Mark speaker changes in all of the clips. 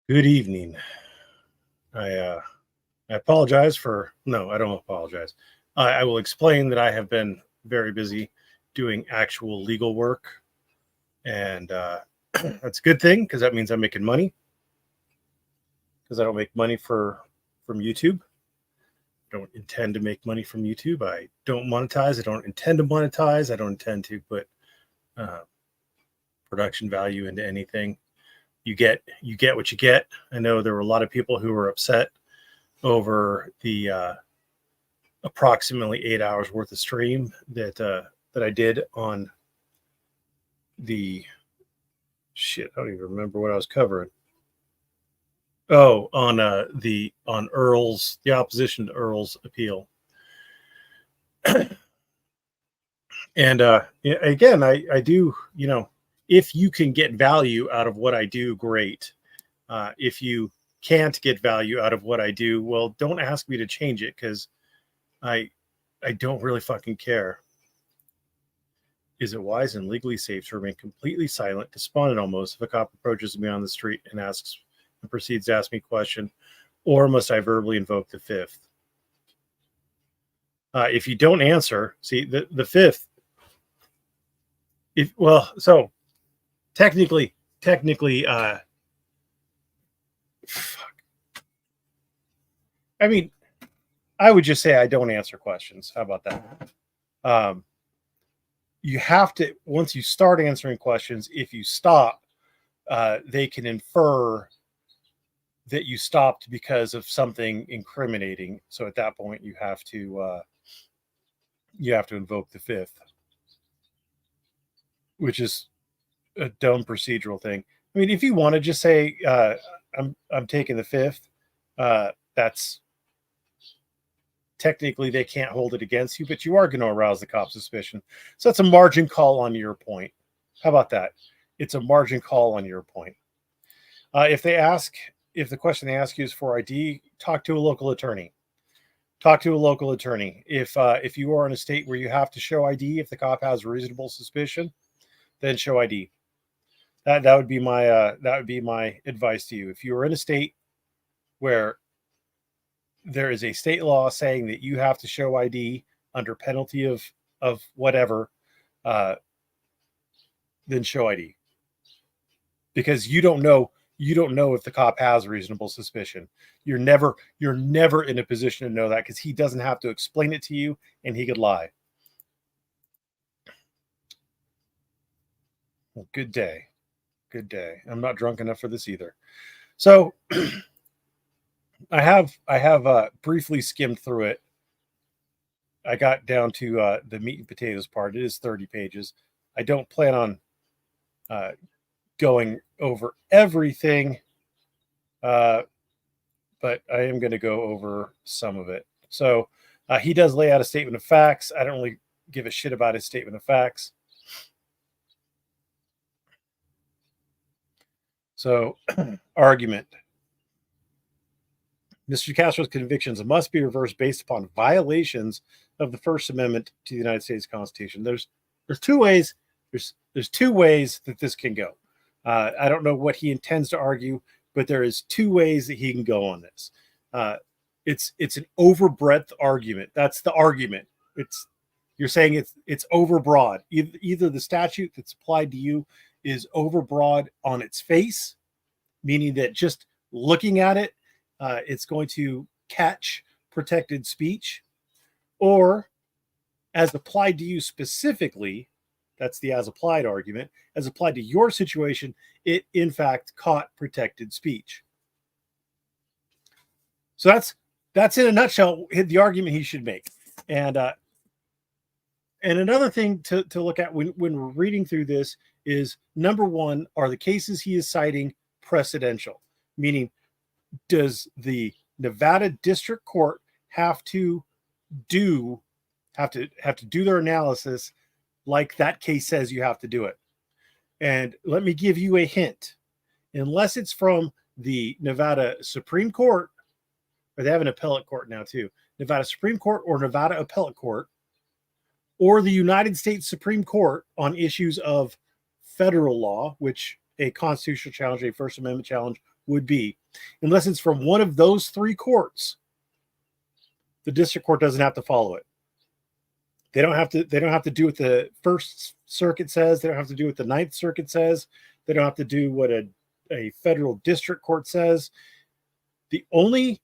Speaker 1: Good evening. I apologize for no, I don't apologize. I will explain that I have been very busy doing actual legal work, and that's a good thing because that means I'm making money. Because I don't make money from YouTube. Don't intend to make money from YouTube. I don't monetize. I don't intend to monetize. I don't intend to put uh, production value into anything. You get what you get. I know there were a lot of people who were upset over the approximately 8 hours worth of stream that I did on the shit. I don't even remember what I was covering. Oh, on Earl's the opposition to Earl's appeal. And again, I do, if you can get value out of what I do, great. If you can't get value out of what I do, well, don't ask me to change it because I I don't really fucking care. Is it wise and legally safe to remain completely silent, despondent almost, if a cop approaches me on the street and asks and proceeds to ask me a question, or must I verbally invoke the fifth? If you don't answer, see the fifth. If well, so technically, fuck. I mean, I would just say I don't answer questions. How about that? You have to, once you start answering questions, if you stop, they can infer that you stopped because of something incriminating. So at that point, you have to invoke the fifth, which is a dumb procedural thing. I mean, if you want to just say I'm taking the fifth, that's technically they can't hold it against you, but you are going to arouse the cop's suspicion. So that's a margin call on your point. How about that? It's a margin call on your point. If the question they ask you is for ID, talk to a local attorney. Talk to a local attorney. If you are in a state where you have to show ID, if the cop has reasonable suspicion, then show ID. That would be my advice to you. If you are in a state where there is a state law saying that you have to show ID under penalty of whatever, then show ID, because you don't know if the cop has reasonable suspicion. You're never in a position to know that because he doesn't have to explain it to you, and he could lie. Well, good day. I'm not drunk enough for this either. So I have briefly skimmed through it. I got down to the meat and potatoes part. It is 30 pages. I don't plan on going over everything, but I am going to go over some of it. So he does lay out a statement of facts. I don't really give a shit about his statement of facts. So, argument. Mr. Castro's convictions must be reversed based upon violations of the First Amendment to the United States Constitution. There's two ways. There's two ways that this can go. I don't know what he intends to argue, but there is two ways that he can go on this. It's an overbreadth argument. That's the argument. You're saying it's overbroad. Either the statute that's applied to you is overbroad on its face, meaning that just looking at it, it's going to catch protected speech, or as applied to you specifically, that's the as applied argument, as applied to your situation, it in fact caught protected speech. So that's in a nutshell the argument he should make. And another thing to look at when we're reading through this is, number one, are the cases he is citing precedential? Meaning, does the Nevada District Court have to do their analysis like that case says you have to do it? And let me give you a hint. Unless it's from the Nevada Supreme Court, or they have an appellate court now too, Nevada Supreme Court or Nevada Appellate Court, or the United States Supreme Court on issues of federal law, which a constitutional challenge, a First Amendment challenge, would be, unless it's from one of those three courts, the district court doesn't have to follow it. They don't have to do what the First Circuit says. They don't have to do what the Ninth Circuit says. They don't have to do what a federal district court says. The only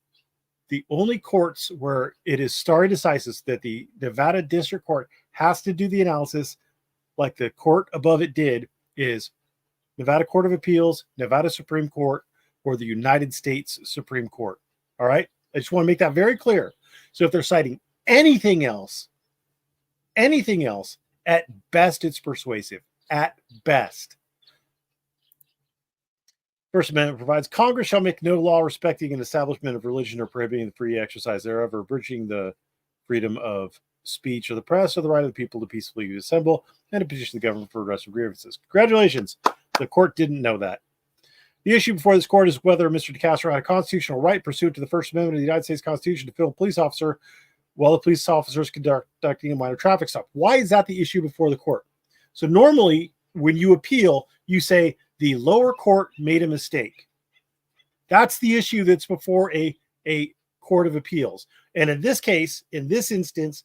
Speaker 1: courts where it is stare decisis that the Nevada District Court has to do the analysis like the court above it did is Nevada Court of Appeals, Nevada Supreme Court, or the United States Supreme Court. All right? I just want to make that very clear. So if they're citing anything else, at best it's persuasive. At best. First Amendment provides Congress shall make no law respecting an establishment of religion or prohibiting the free exercise thereof or abridging the freedom of speech or the press or the right of the people to peacefully assemble and to petition the government for redress of grievances. Congratulations. The court didn't know that. The issue before this court is whether Mr. DeCastro had a constitutional right pursuant to the First Amendment of the United States Constitution to film a police officer while the police officer is conducting a minor traffic stop. Why is that the issue before the court? So normally when you appeal, you say the lower court made a mistake. That's the issue that's before a court of appeals. And in this case, in this instance,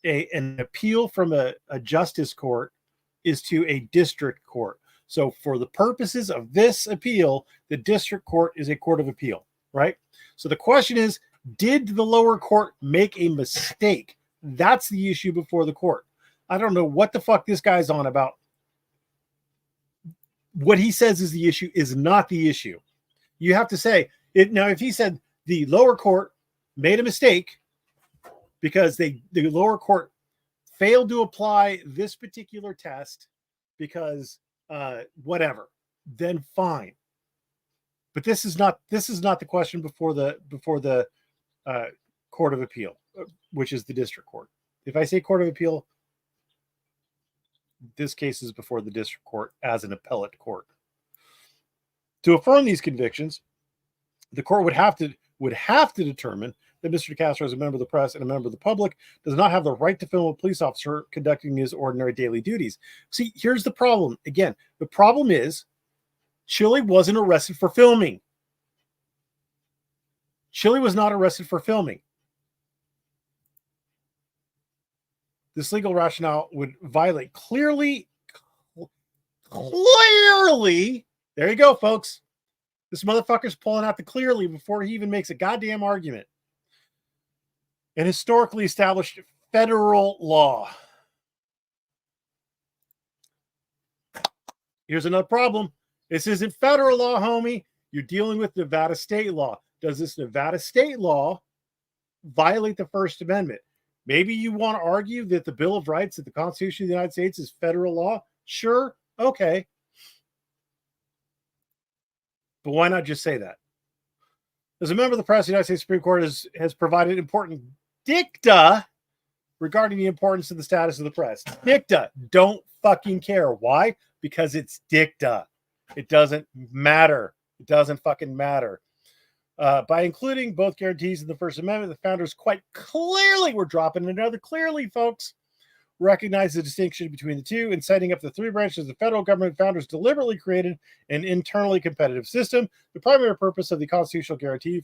Speaker 1: an appeal from a justice court is to a district court. So for the purposes of this appeal, the district court is a court of appeal, right? So the question is, did the lower court make a mistake? That's the issue before the court. I don't know what the fuck this guy's on about. What he says is the issue is not the issue. You have to say it. Now, if he said the lower court made a mistake because the lower court failed to apply this particular test because whatever, then fine. But this is not the question before the court of appeal, which is the district court. If I say court of appeal, this case is before the district court as an appellate court. To affirm these convictions, the court would have to determine that Mr. DeCastro, as a member of the press and a member of the public, does not have the right to film a police officer conducting his ordinary daily duties. See, here's the problem. Again, the problem is Chille wasn't arrested for filming. Chille was not arrested for filming. This legal rationale would violate clearly. There you go, folks. This motherfucker's pulling out the clearly before he even makes a goddamn argument. An historically established federal law. Here's another problem. This isn't federal law, homie. You're dealing with Nevada state law. Does this Nevada state law violate the First Amendment? Maybe you want to argue that the Bill of Rights of the Constitution of the United States is federal law. Sure. Okay. But why not just say that? As a member of the press, the United States Supreme Court has provided important dicta regarding the importance of the status of the press. Dicta. Don't fucking care. Why? Because it's dicta. It doesn't matter. It doesn't fucking matter. By including both guarantees in the First Amendment, the founders quite clearly were dropping another clearly, folks. Recognize the distinction between the two in setting up the three branches of the federal government. Founders deliberately created an internally competitive system. The primary purpose of the constitutional guarantee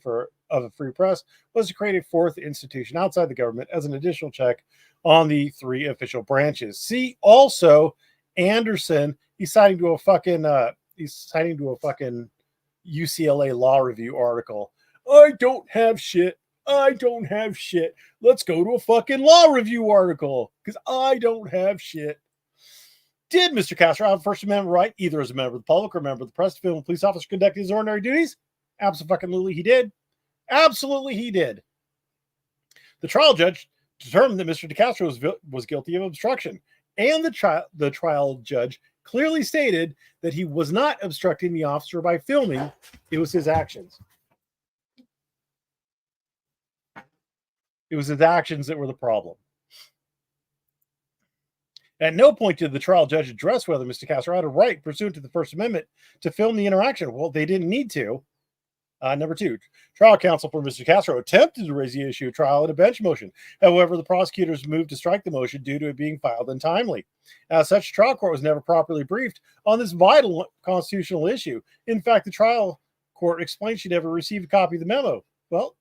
Speaker 1: of a free press was to create a fourth institution outside the government as an additional check on the three official branches. See also Anderson. He's citing to a fucking UCLA Law Review article. I don't have shit. Let's go to a fucking Law Review article because I don't have shit. Did Mr. Castro have a First Amendment right, either as a member of the public or a member of the press, to film a police officer conducting his ordinary duties? Absolutely he did. Absolutely he did. The trial judge determined that Mr. DeCastro was guilty of obstruction, and the trial judge clearly stated that he was not obstructing the officer by filming. It was his actions. It was his actions that were the problem. At no point did the trial judge address whether Mr. Castro had a right pursuant to the First Amendment to film the interaction. Well, they didn't need to. Number two, trial counsel for Mr. Castro attempted to raise the issue of trial in a bench motion. However, the prosecutors moved to strike the motion due to it being filed untimely. As such, trial court was never properly briefed on this vital constitutional issue. In fact, the trial court explained she never received a copy of the memo. Well,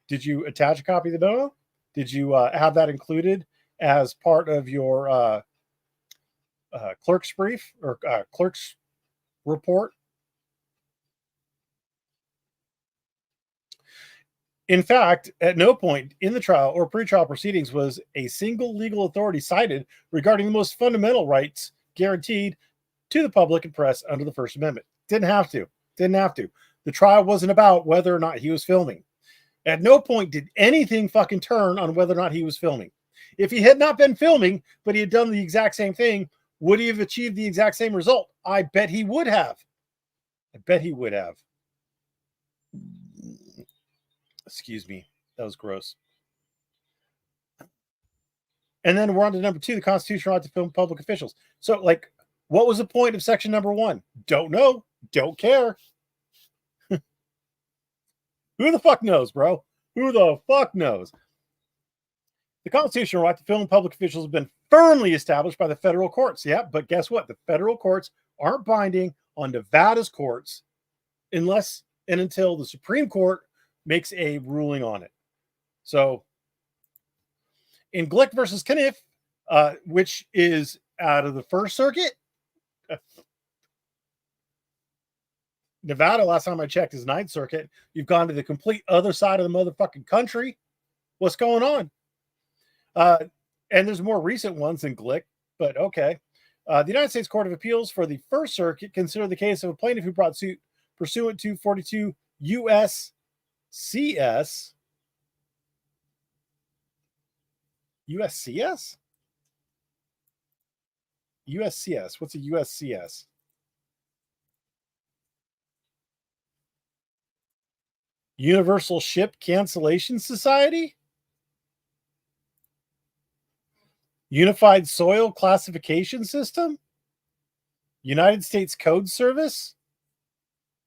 Speaker 1: did you attach a copy of the memo? Did you have that included as part of your clerk's brief or clerk's report? In fact, at no point in the trial or pretrial proceedings was a single legal authority cited regarding the most fundamental rights guaranteed to the public and press under the First Amendment. Didn't have to. The trial wasn't about whether or not he was filming. At no point did anything fucking turn on whether or not he was filming. If he had not been filming, but he had done the exact same thing, would he have achieved the exact same result? I bet he would have. Excuse me. That was gross. And then we're on to number 2, the constitutional right to film public officials. So, like, what was the point of section number 1? Don't know. Don't care. Who the fuck knows, bro? Who the fuck knows? The constitutional right to film public officials has been firmly established by the federal courts. Yeah, but guess what? The federal courts aren't binding on Nevada's courts unless and until the Supreme Court makes a ruling on it. So, in Glick versus Kniff, which is out of the First Circuit, Nevada, last time I checked, is Ninth Circuit. You've gone to the complete other side of the motherfucking country. What's going on? And there's more recent ones in Glick, but okay. The United States Court of Appeals for the First Circuit considered the case of a plaintiff who brought suit pursuant to 42 USCS. USCS? USCS. What's a USCS? Universal Ship Cancellation Society? Unified Soil Classification System? United States Code Service?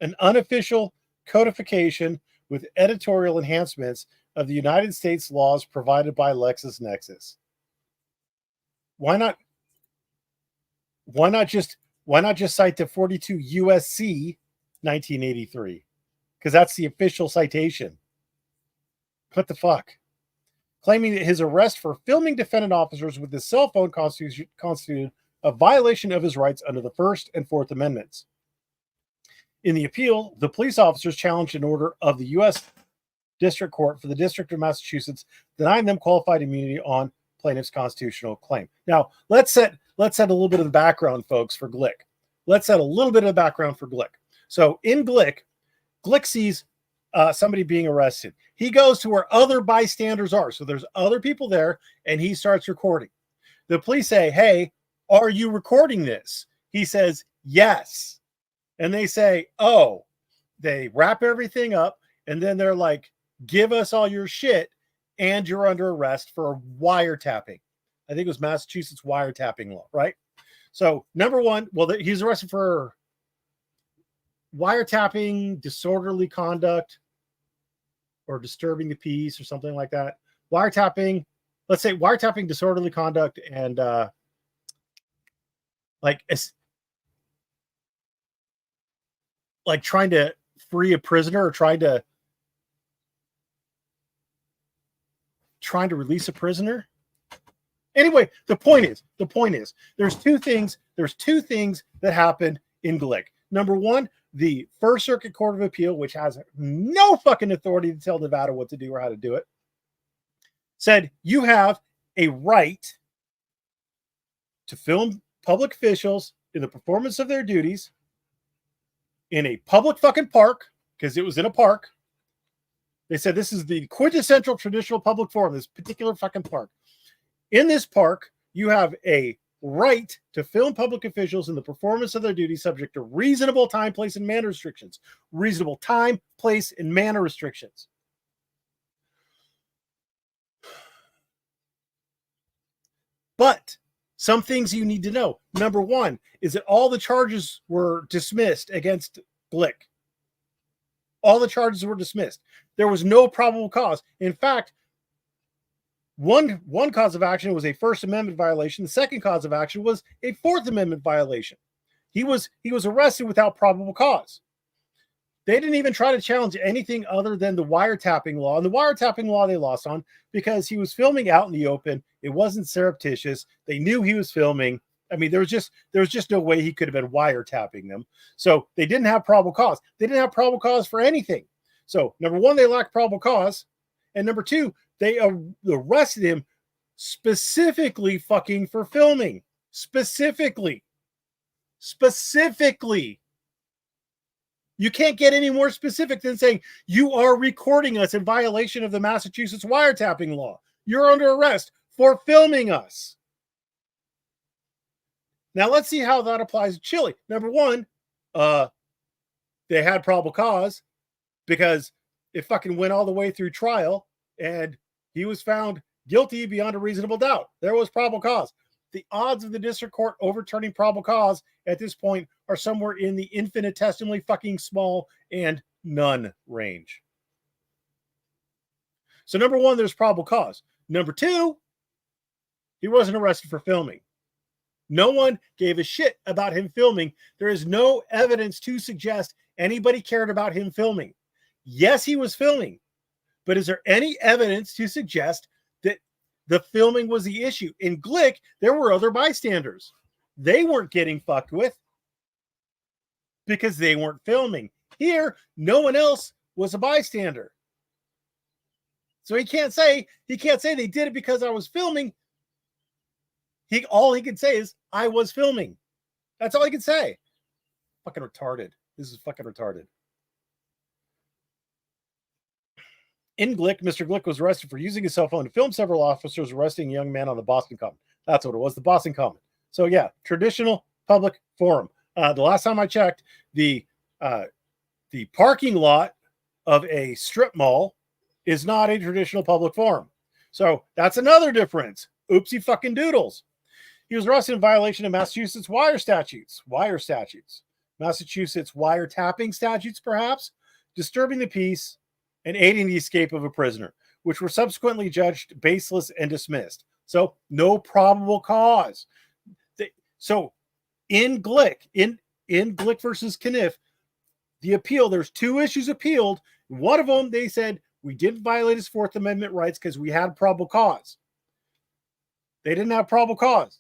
Speaker 1: An unofficial codification with editorial enhancements of the United States laws provided by LexisNexis. Why not just cite the 42 USC 1983? Because that's the official citation. What the fuck? Claiming that his arrest for filming defendant officers with his cell phone constituted a violation of his rights under the First and Fourth Amendments. In the appeal, the police officers challenged an order of the U.S. District Court for the District of Massachusetts denying them qualified immunity on plaintiff's constitutional claim. Now, let's set a little bit of the background, folks, for Glick. So in Glick sees somebody being arrested. He goes to where other bystanders are. So there's other people there, and he starts recording. The police say, "Hey, are you recording this?" He says, "Yes." And they say, "Oh." They wrap everything up, and then they're like, "Give us all your shit, and you're under arrest for wiretapping." I think it was Massachusetts wiretapping law, right? So number 1, well, he's arrested for wiretapping, disorderly conduct, or disturbing the peace, or something like that. Wiretapping, let's say wiretapping, disorderly conduct, and like trying to free a prisoner, or trying to release a prisoner. Anyway, the point is, there's two things that happened in Glick. Number 1, the First Circuit Court of Appeal, which has no fucking authority to tell Nevada what to do or how to do it, said you have a right to film public officials in the performance of their duties in a public fucking park, because it was in a park. They said this is the quintessential traditional public forum, this particular fucking park. In this park, you have a right to film public officials in the performance of their duties subject to reasonable time, place, and manner restrictions. Reasonable time, place, and manner restrictions. But some things you need to know. Number 1 is that all the charges were dismissed against Glick. All the charges were dismissed. There was no probable cause. In fact, one cause of action was a First Amendment violation. The second cause of action was a Fourth Amendment violation. He was arrested without probable cause. They didn't even try to challenge anything other than the wiretapping law. And the wiretapping law they lost on because he was filming out in the open. It wasn't surreptitious. They knew he was filming. I mean, there was just no way he could have been wiretapping them. So they didn't have probable cause. They didn't have probable cause for anything. So number one, they lacked probable cause. And number two, they arrested him specifically fucking for filming. Specifically. You can't get any more specific than saying you are recording us in violation of the Massachusetts wiretapping law. You're under arrest for filming us. Now let's see how that applies to Chille. Number one, they had probable cause because it fucking went all the way through trial and he was found guilty beyond a reasonable doubt. There was probable cause. The odds of the district court overturning probable cause at this point are somewhere in the infinitesimally fucking small and none range. So number one, there's probable cause. Number two, he wasn't arrested for filming. No one gave a shit about him filming. There is no evidence to suggest anybody cared about him filming. Yes, he was filming, but is there any evidence to suggest that the filming was the issue? In Glick, there were other bystanders. They weren't getting fucked with because they weren't filming. Here, no one else was a bystander. So he can't say they did it because I was filming. All he can say is I was filming. That's all he can say. Fucking retarded. This is fucking retarded. In Glick, Mr. Glick was arrested for using his cell phone to film several officers arresting a young man on the Boston Common. That's what it was, the Boston Common. So yeah, traditional public forum. The last time I checked, the parking lot of a strip mall is not a traditional public forum. So that's another difference. Oopsie fucking doodles. He was arrested in violation of Massachusetts wire statutes. Massachusetts wiretapping statutes, perhaps, disturbing the peace, and aiding the escape of a prisoner, which were subsequently judged baseless and dismissed. So no probable cause. So in Glick, in Glick versus Kniff, the appeal, there's two issues appealed. One of them, they said, we didn't violate his Fourth Amendment rights because we had probable cause. They didn't have probable cause.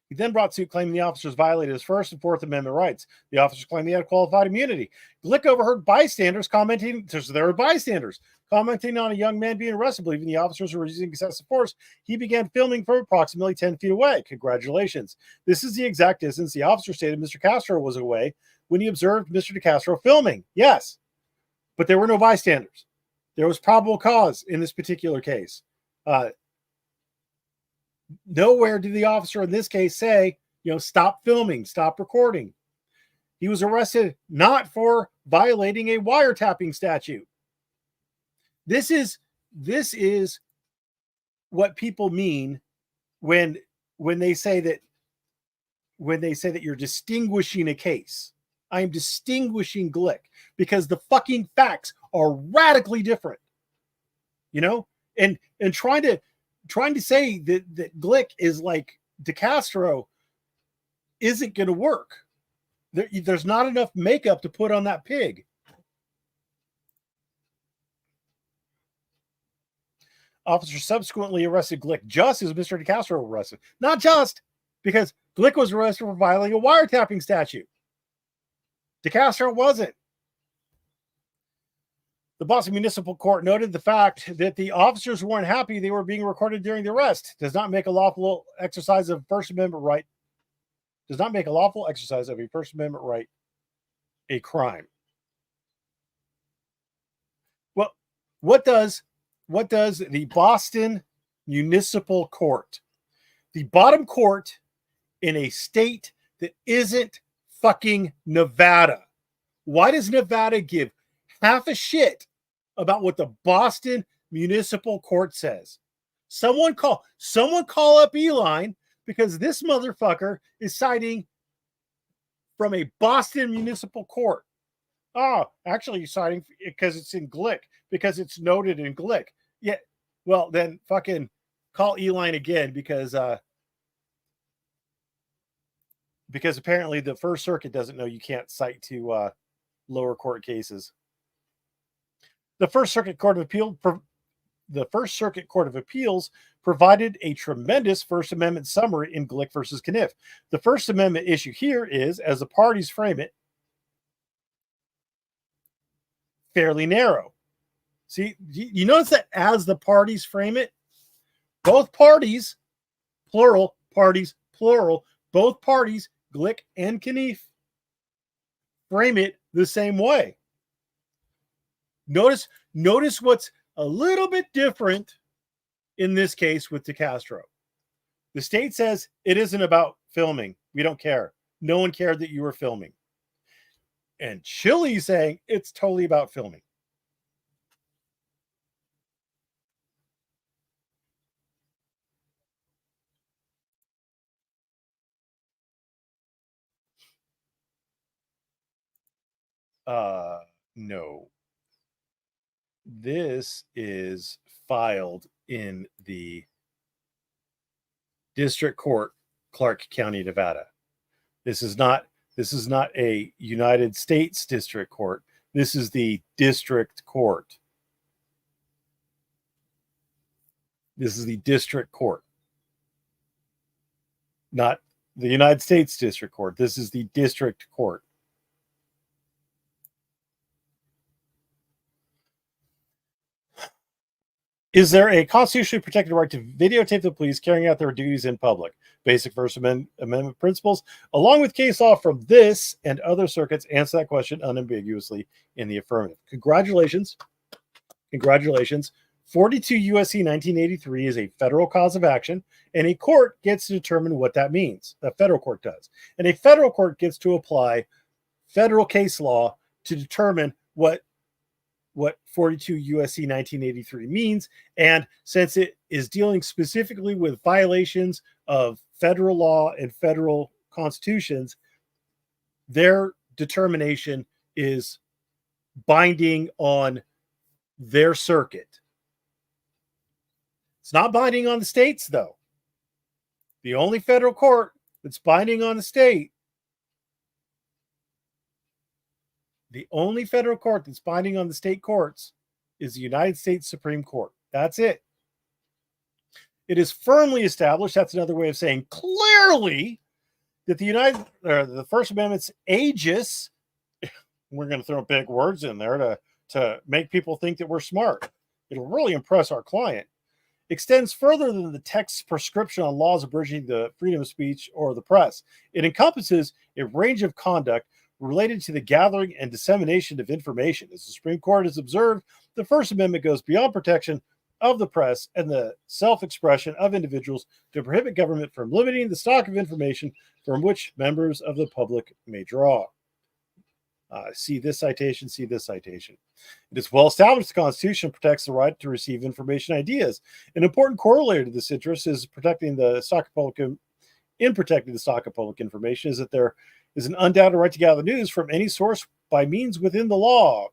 Speaker 1: He then brought suit claiming the officers violated his First and Fourth Amendment rights. The officers claimed he had qualified immunity. Glick overheard bystanders commenting, so there were bystanders, commenting on a young man being arrested, believing the officers were using excessive force. He began filming from approximately 10 feet away. Congratulations. This is the exact distance the officer stated Mr. Castro was away when he observed Mr. DeCastro filming. Yes, but there were no bystanders. There was probable cause in this particular case. Nowhere did the officer in this case say, stop filming, stop recording. He was arrested not for violating a wiretapping statute. This is what people mean when they say that you're distinguishing a case. I am distinguishing Glick because the fucking facts are radically different. And trying to say that Glick is like DeCastro isn't going to work. There's not enough makeup to put on that pig. Officers subsequently arrested Glick just as Mr. DeCastro was arrested. Not just, because Glick was arrested for violating a wiretapping statute. DeCastro wasn't. The Boston Municipal Court noted the fact that the officers weren't happy they were being recorded during the arrest. Does not make a lawful exercise of First Amendment right. Does not make a lawful exercise of a First Amendment right a crime. Well, what does the Boston Municipal Court, the bottom court in a state that isn't fucking Nevada? Why does Nevada give half a shit about what the Boston Municipal Court says? Someone call up Eline, because this motherfucker is citing from a Boston Municipal Court. Oh, actually he's citing because it's in Glick, because it's noted in Glick. Yeah, well then fucking call Eline again, because because apparently the First Circuit doesn't know you can't cite to lower court cases. The First Circuit Court of Appeals provided a tremendous First Amendment summary in Glick versus Kniff. The First Amendment issue here is, as the parties frame it, fairly narrow. See, you notice that as the parties frame it, both parties, plural, parties, plural, both parties, Glick and Kniff, frame it the same way. Notice what's a little bit different in this case with DeCastro. The state says it isn't about filming. We don't care. No one cared that you were filming. And Chille saying it's totally about filming. No. This is filed in the District Court, Clark County, Nevada. This is not a United States District Court. This is the District Court. This is the District Court. Not the United States District Court. This is the District Court. Is there a constitutionally protected right to videotape the police carrying out their duties in public? Basic First Amendment principles, along with case law from this and other circuits, answer that question unambiguously in the affirmative. Congratulations. Congratulations. 42 U.S.C. 1983 is a federal cause of action, and a court gets to determine what that means. A federal court does. And a federal court gets to apply federal case law to determine what 42 U.S.C. 1983 means. And since it is dealing specifically with violations of federal law and federal constitutions, their determination is binding on their circuit. It's not binding on the states, though. The only federal court that's binding on the state, the only federal court that's binding on the state courts is the United States Supreme Court. That's it. It is firmly established, that's another way of saying clearly, that the First Amendment's aegis, we're going to throw big words in there to make people think that we're smart. It'll really impress our client. Extends further than the text's prescription on laws abridging the freedom of speech or the press. It encompasses a range of conduct related to the gathering and dissemination of information. As the Supreme Court has observed, the First Amendment goes beyond protection of the press and the self-expression of individuals to prohibit government from limiting the stock of information from which members of the public may draw. See this citation, see this citation. It is well established the Constitution protects the right to receive information ideas. An important corollary to this interest is protecting the stock of public information is that there is an undoubted right to gather news from any source by means within the law.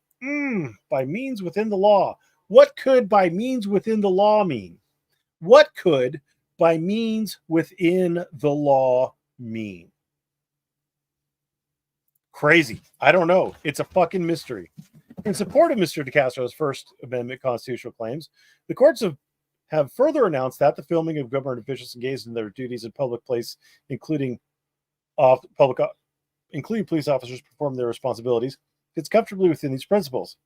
Speaker 1: By means within the law. What could by means within the law mean? What could by means within the law mean? Crazy. I don't know. It's a fucking mystery. In support of Mr. DeCastro's First Amendment constitutional claims, the courts have further announced that the filming of government officials engaged in their duties in public place, including police officers perform their responsibilities, fits comfortably within these principles.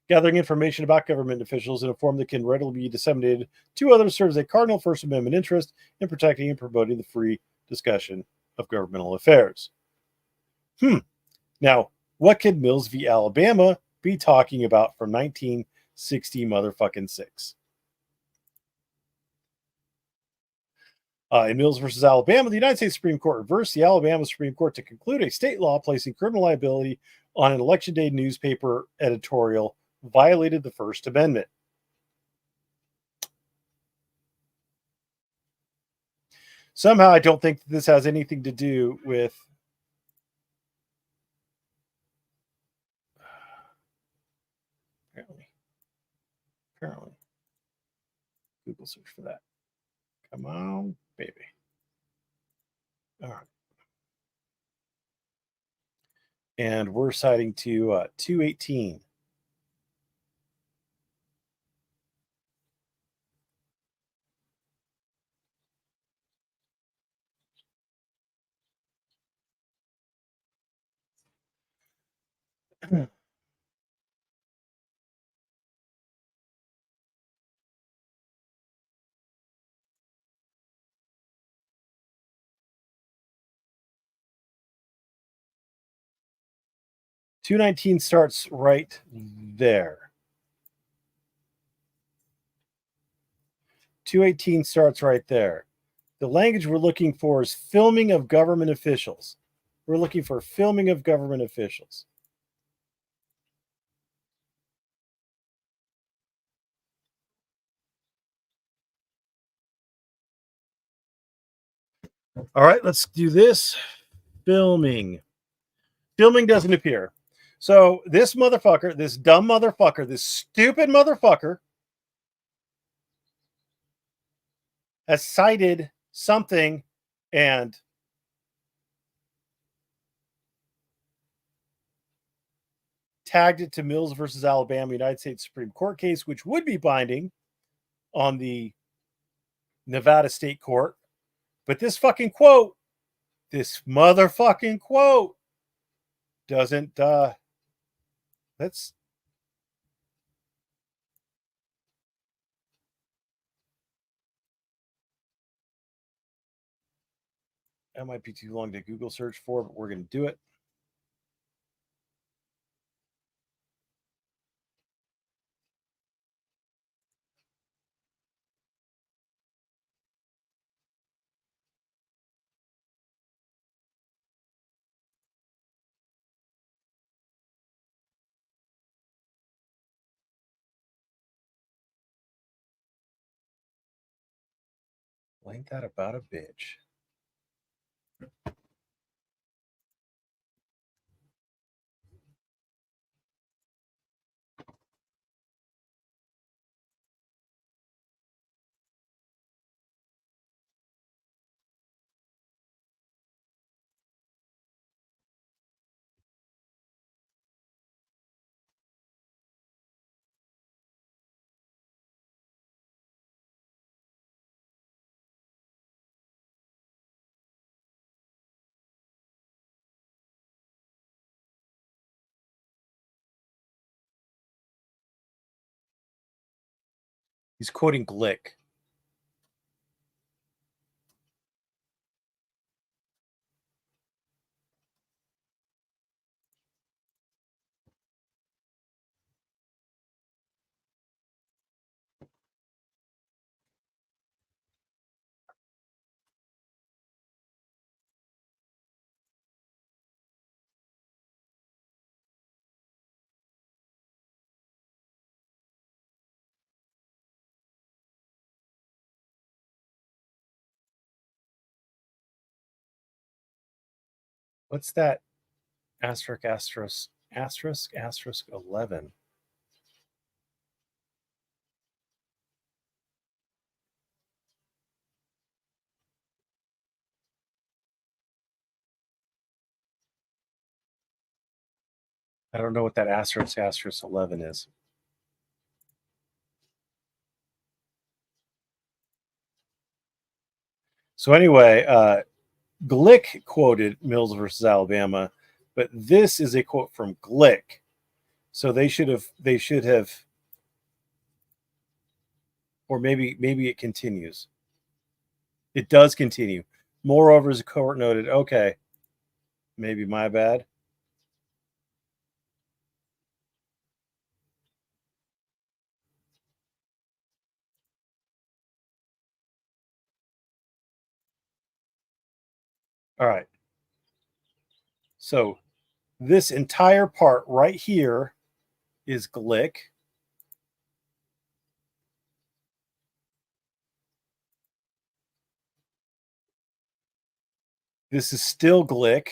Speaker 1: Gathering information about government officials in a form that can readily be disseminated to others serves a cardinal First Amendment interest in protecting and promoting the free discussion of governmental affairs. Now, what could Mills v. Alabama be talking about from 1960 motherfucking 6? In Mills versus Alabama, the United States Supreme Court reversed the Alabama Supreme Court to conclude a state law placing criminal liability on an election day newspaper editorial violated the First Amendment. Somehow, I don't think this has anything to do with apparently. Google search for that. Come on, baby. All right. And we're citing to 218. Hmm. 219 starts right there. 218 starts right there. The language we're looking for is filming of government officials. We're looking for filming of government officials. All right, let's do this. Filming. Filming doesn't appear. So this motherfucker, this dumb motherfucker, this stupid motherfucker has cited something and tagged it to Mills versus Alabama United States Supreme Court case, which would be binding on the Nevada State Court. But this fucking quote, this motherfucking quote doesn't let's that might be too long to Google search for, but we're going to do it. Ain't that about a bitch? He's quoting Glick. What's that? Asterisk, asterisk, asterisk, asterisk 11. I don't know what that asterisk, asterisk 11 is. So anyway, Glick quoted Mills versus Alabama, but this is a quote from Glick. So they should have, or maybe it continues. It does continue. Moreover, as the court noted, okay, maybe my bad. All right. So this entire part right here is Glick. This is still Glick.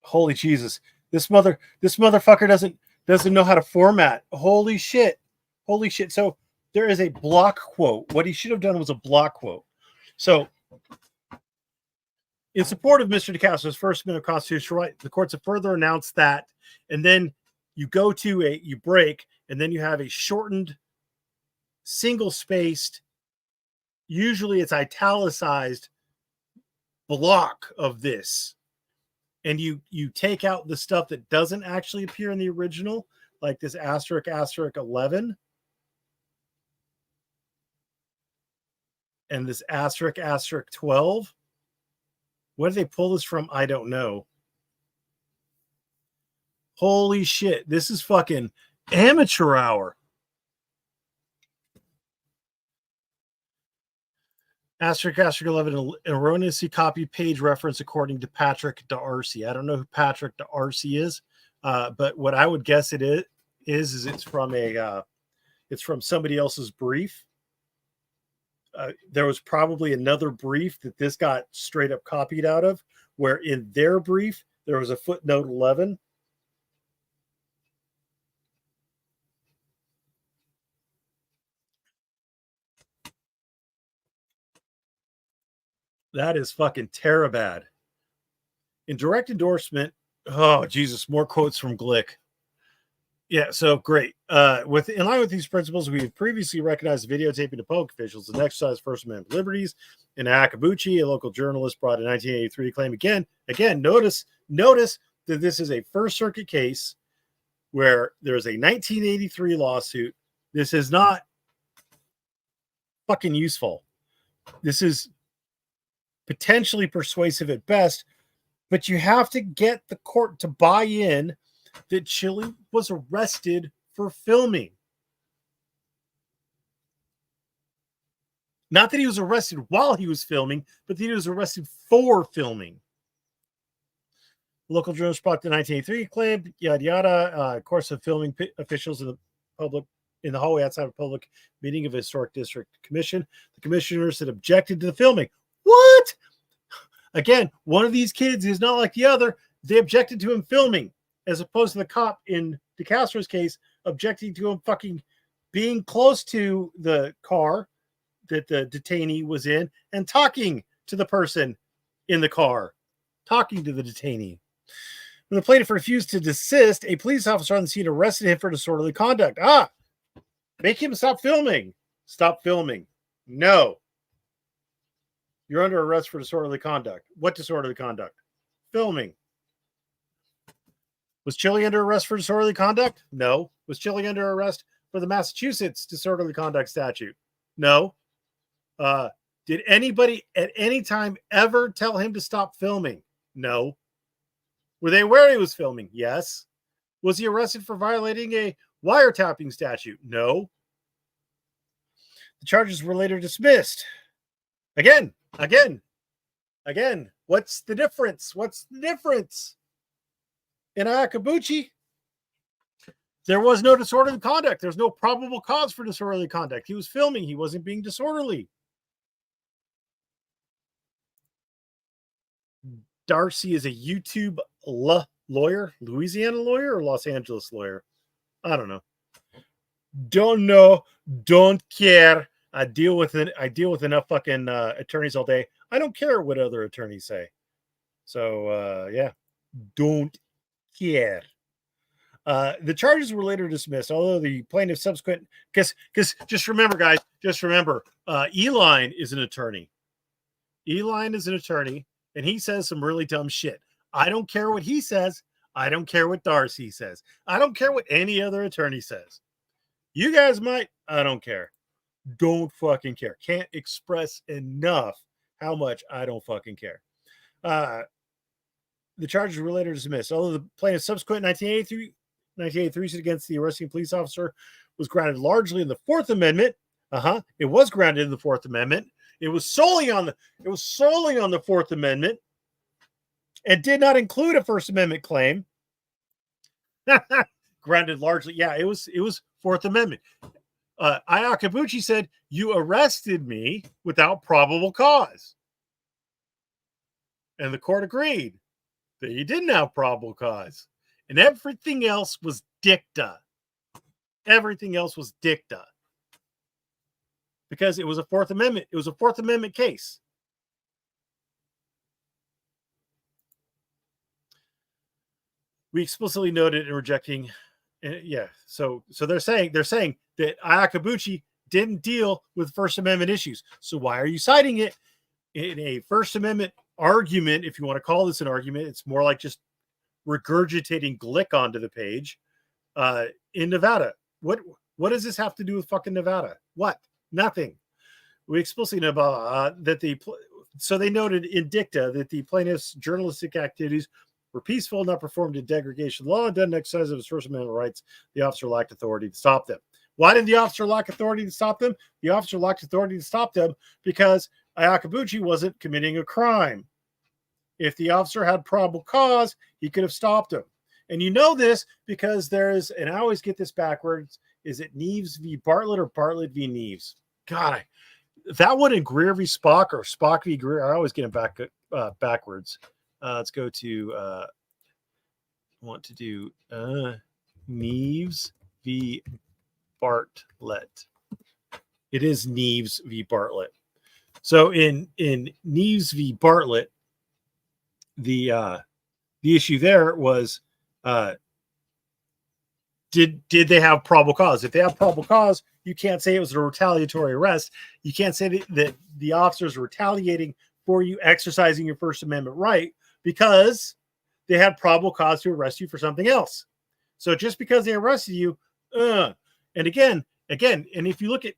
Speaker 1: Holy Jesus. This motherfucker doesn't know how to format. Holy shit. So there is a block quote. What he should have done was a block quote. So, in support of Mr. DeCastro's First Amendment constitutional right, the courts have further announced that, and then you go to you break, and then you have a shortened, single-spaced, usually it's italicized block of this, and you take out the stuff that doesn't actually appear in the original, like this asterisk 11 and this asterisk 12. Where did they pull this from? I don't know. Holy shit, this is fucking amateur hour. Asterisk 11, an erroneously copied page reference according to Patrick D'Arcy. I don't know who Patrick D'Arcy is, but what I would guess it is it's from somebody else's brief. There was probably another brief that this got straight up copied out of, where in their brief there was a footnote 11. That is fucking terribad. In direct endorsement, oh Jesus, more quotes from Glick. Yeah, so great. In line with these principles, we have previously recognized videotaping of public officials and exercise First Amendment liberties. In Akabuchi, a local journalist brought a 1983 claim. Again, notice that this is a First Circuit case where there's a 1983 lawsuit. This is not fucking useful. This is potentially persuasive at best, but you have to get the court to buy in that Chille was arrested for filming. Not that he was arrested while he was filming, but that he was arrested for filming. Local journalist brought the 1983 claim, yada yada. Of course, of filming officials in the hallway outside of a public meeting of a historic district commission. The commissioners had objected to the filming. What? Again, one of these kids is not like the other. They objected to him filming, as opposed to the cop in DeCastro's case objecting to him fucking being close to the car that the detainee was in and talking to the person in the car, talking to the detainee. When the plaintiff refused to desist, a police officer on the scene arrested him for disorderly conduct. Make him stop filming. Stop filming. No. You're under arrest for disorderly conduct. What disorderly conduct? Filming. Was Chille under arrest for disorderly conduct? No. Was Chille under arrest for the Massachusetts disorderly conduct statute? No. Did anybody at any time ever tell him to stop filming? No. Were they aware he was filming? Yes. Was he arrested for violating a wiretapping statute? No. The charges were later dismissed. Again. What's the difference? In Akabuchi, there was no disorderly conduct. There's no probable cause for disorderly conduct. He was filming. He wasn't being disorderly. D'Arcy is a YouTube lawyer, Louisiana lawyer or Los Angeles lawyer? I don't know. Don't know. Don't care. I deal with enough fucking attorneys all day. I don't care what other attorneys say. So yeah, don't care. The charges were later dismissed, although the plaintiff's subsequent because just remember, guys, Eline is an attorney. Eline is an attorney, and he says some really dumb shit. I don't care what he says. I don't care what D'Arcy says. I don't care what any other attorney says. You guys might. I don't care. Don't fucking care. Can't express enough how much I don't fucking care. The charges were later dismissed. Although the plaintiff's subsequent 1983 suit against the arresting police officer was grounded largely in the Fourth Amendment. It was grounded in the Fourth Amendment. It was solely on the Fourth Amendment and did not include a First Amendment claim. Grounded largely, yeah, it was Fourth Amendment. Ayakabuchi said, you arrested me without probable cause. And the court agreed that you didn't have probable cause. And everything else was dicta. Everything else was dicta. because it was a Fourth Amendment. It was a Fourth Amendment case. We explicitly noted in rejecting, yeah. So they're saying that Iacobucci didn't deal with First Amendment issues. So why are you citing it in a First Amendment argument? If you want to call this an argument, it's more like just regurgitating Glick onto the page in Nevada. What does this have to do with fucking Nevada? What? Nothing. We explicitly know about so they noted in dicta that the plaintiff's journalistic activities were peaceful, not performed in degradation of the law, and didn't exercise of his First Amendment rights. The officer lacked authority to stop them. Why did the officer lack authority to stop them? The officer lacked authority to stop them because Iacobucci wasn't committing a crime. If the officer had probable cause, he could have stopped him. And you know this because there's, and I always get this backwards, is it Neves v. Bartlett or Bartlett v. Neves? God, that one in Greer v. Spock or Spock v. Greer, I always get them backwards. Let's go to, I want to do Neves v. Bartlett. It is Neves v. Bartlett. So in Neves v. Bartlett, the issue there was did they have probable cause? If they have probable cause, you can't say it was a retaliatory arrest. You can't say that the officers were retaliating for you exercising your First Amendment right because they had probable cause to arrest you for something else. So just because they arrested you, and again, and if you look at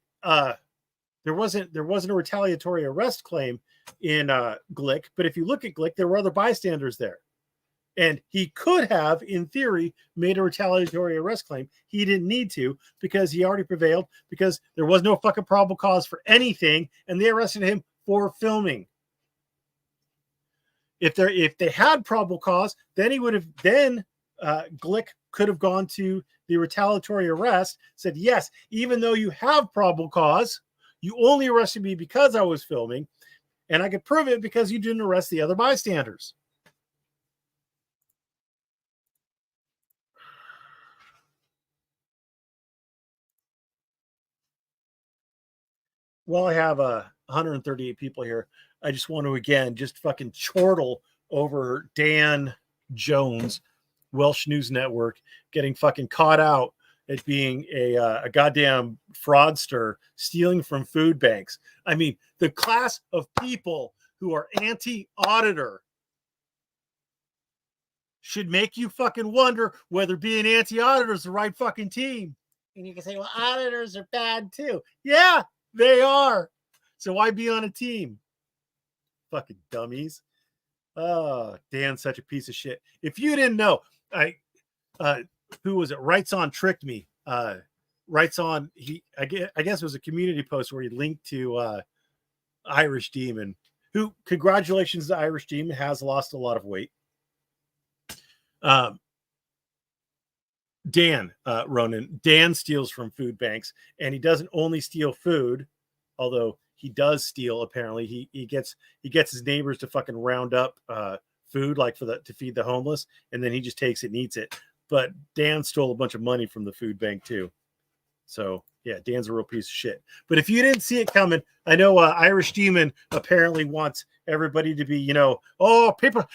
Speaker 1: there wasn't a retaliatory arrest claim in Glick, but if you look at Glick, there were other bystanders there. And he could have, in theory, made a retaliatory arrest claim. He didn't need to because he already prevailed because there was no fucking probable cause for anything, and they arrested him for filming. If they had probable cause, then he would have Glick could have gone to the retaliatory arrest, said, yes, even though you have probable cause, you only arrested me because I was filming, and I could prove it because you didn't arrest the other bystanders. Well, I have 138 people here. I just want to, again, just fucking chortle over Dan Jones, Welsh News Network, getting fucking caught out at being a goddamn fraudster, stealing from food banks. I mean, the class of people who are anti-auditor should make you fucking wonder whether being anti-auditor is the right fucking team. And you can say, well, auditors are bad too. Yeah, they are. So why be on a team? Fucking dummies. Oh, Dan's such a piece of shit. If you didn't know, who was it? Writes On tricked me. Writes On, I guess it was a community post where he linked to Irish Demon, who, congratulations to Irish Demon, has lost a lot of weight. Dan Ronan, Dan steals from food banks, and he doesn't only steal food, although he does steal. Apparently, he gets his neighbors to fucking round up food, like to feed the homeless, and then he just takes it and eats it. But Dan stole a bunch of money from the food bank too. So yeah, Dan's a real piece of shit. But if you didn't see it coming, I know Irish Demon apparently wants everybody to be, oh, people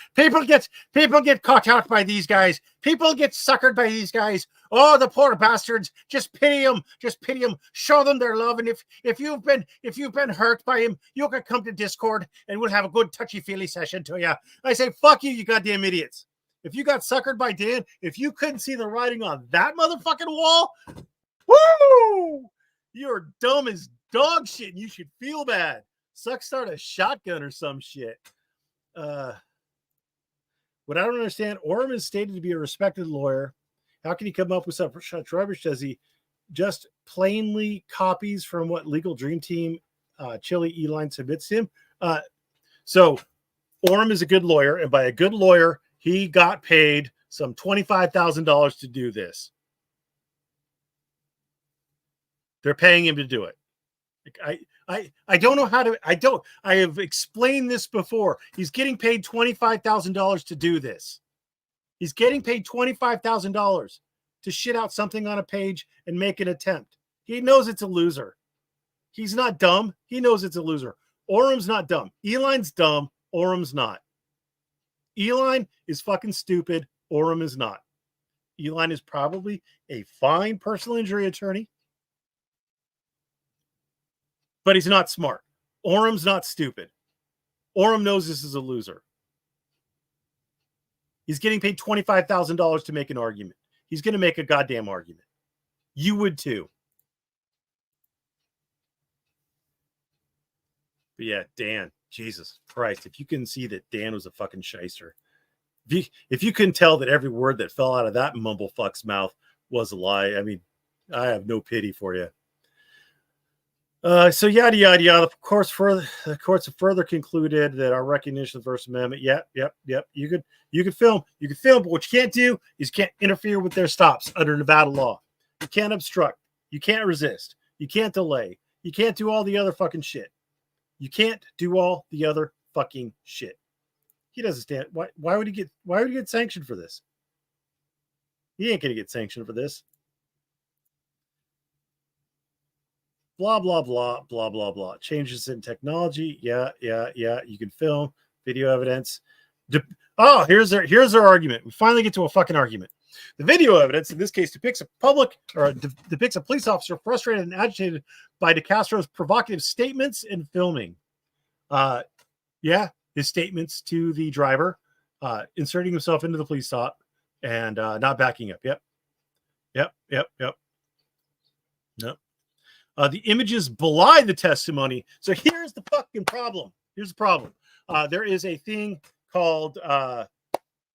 Speaker 1: get caught out by these guys. People get suckered by these guys. Oh, the poor bastards. Just pity them. Show them their love. And if you've been hurt by him, you can come to Discord and we'll have a good touchy-feely session to you. I say, fuck you, you goddamn idiots. If you got suckered by Dan, if you couldn't see the writing on that motherfucking wall, woo! You're dumb as dog shit and you should feel bad. Suck start a shotgun or some shit. What I don't understand, Orm is stated to be a respected lawyer. How can he come up with such rubbish? Does he just plainly copies from what Legal Dream Team Chille Eline submits to him? So Orm is a good lawyer, and by a good lawyer, he got paid some $25,000 to do this. They're paying him to do it. I don't know how to, I have explained this before. He's getting paid $25,000 to do this. He's getting paid $25,000 to shit out something on a page and make an attempt. He knows it's a loser. He's not dumb. He knows it's a loser. Orum's not dumb. Eline's dumb. Orum's not. Eline is fucking stupid. Orum is not. Eline is probably a fine personal injury attorney, but he's not smart. Orum's not stupid. Orum knows this is a loser. He's getting paid $25,000 to make an argument. He's going to make a goddamn argument. You would too. But yeah, Dan, Jesus Christ. If you can see that Dan was a fucking shyster, if you can tell that every word that fell out of that mumblefuck's mouth was a lie, I mean, I have no pity for you. So yada yada yada. The courts have further concluded that our recognition of the First Amendment. Yep. You could film, but what you can't do is you can't interfere with their stops under Nevada law. You can't obstruct. You can't resist. You can't delay. You can't do all the other fucking shit. You can't do all the other fucking shit. He doesn't stand. Why would he get sanctioned for this? He ain't gonna get sanctioned for this. Blah, blah, blah, blah, blah, blah. Changes in technology. Yeah. You can film video evidence. Here's our argument. We finally get to a fucking argument. The video evidence in this case depicts a police officer frustrated and agitated by DeCastro's provocative statements and filming. His statements to the driver, inserting himself into the police stop and not backing up. Yep. The images belie the testimony. So here's the fucking problem. Here's the problem. There is a thing called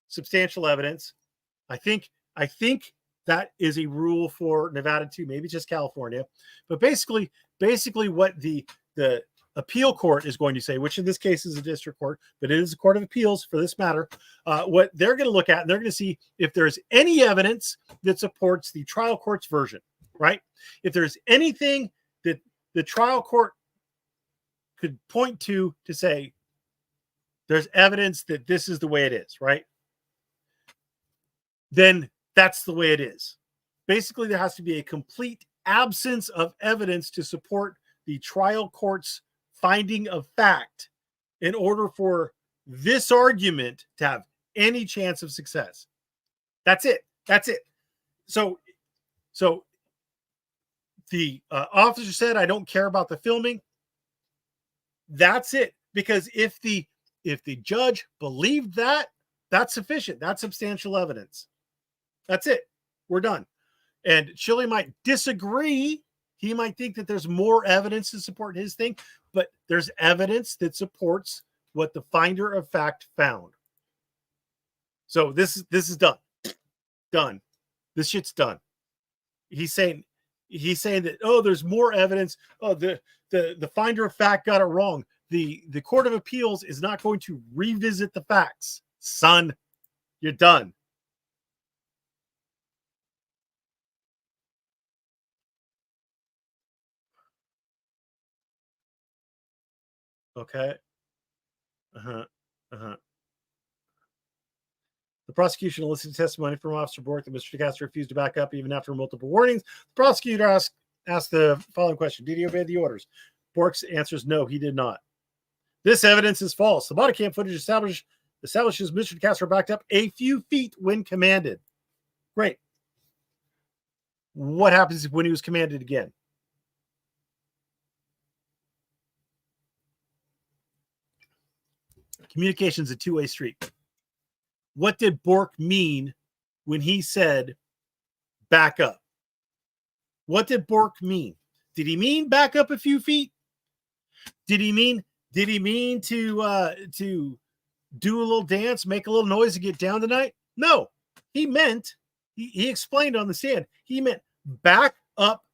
Speaker 1: substantial evidence. I think that is a rule for Nevada too, maybe just California. But basically what the appeal court is going to say, which in this case is a district court, but it is a court of appeals for this matter. What they're going to look at, and they're going to see if there's any evidence that supports the trial court's version. Right? If there's anything that the trial court could point to say there's evidence that this is the way it is, right? Then that's the way it is. Basically, there has to be a complete absence of evidence to support the trial court's finding of fact in order for this argument to have any chance of success. That's it. So the officer said, I don't care about the filming. That's it. Because if the judge believed that, that's sufficient. That's substantial evidence. That's it. We're done. And Chille might disagree. He might think that there's more evidence to support his thing, but there's evidence that supports what the finder of fact found. So this is done. Done. This shit's done. He's saying that, there's more evidence. The finder of fact got it wrong. The Court of Appeals is not going to revisit the facts. Son, you're done. Okay. The prosecution elicited testimony from Officer Bork that Mr. DeCastro refused to back up even after multiple warnings. The prosecutor asked the following question: did he obey the orders? Bork's answers no, he did not. This evidence is false. The body cam footage establishes Mr. DeCastro backed up a few feet when commanded. Great. What happens when he was commanded again? Communication is a two-way street. What did Bork mean when he said back up? What did Bork mean? Did he mean back up a few feet? Did he mean to do a little dance, make a little noise, and get down tonight? No. He meant, he explained on the stand, he meant back up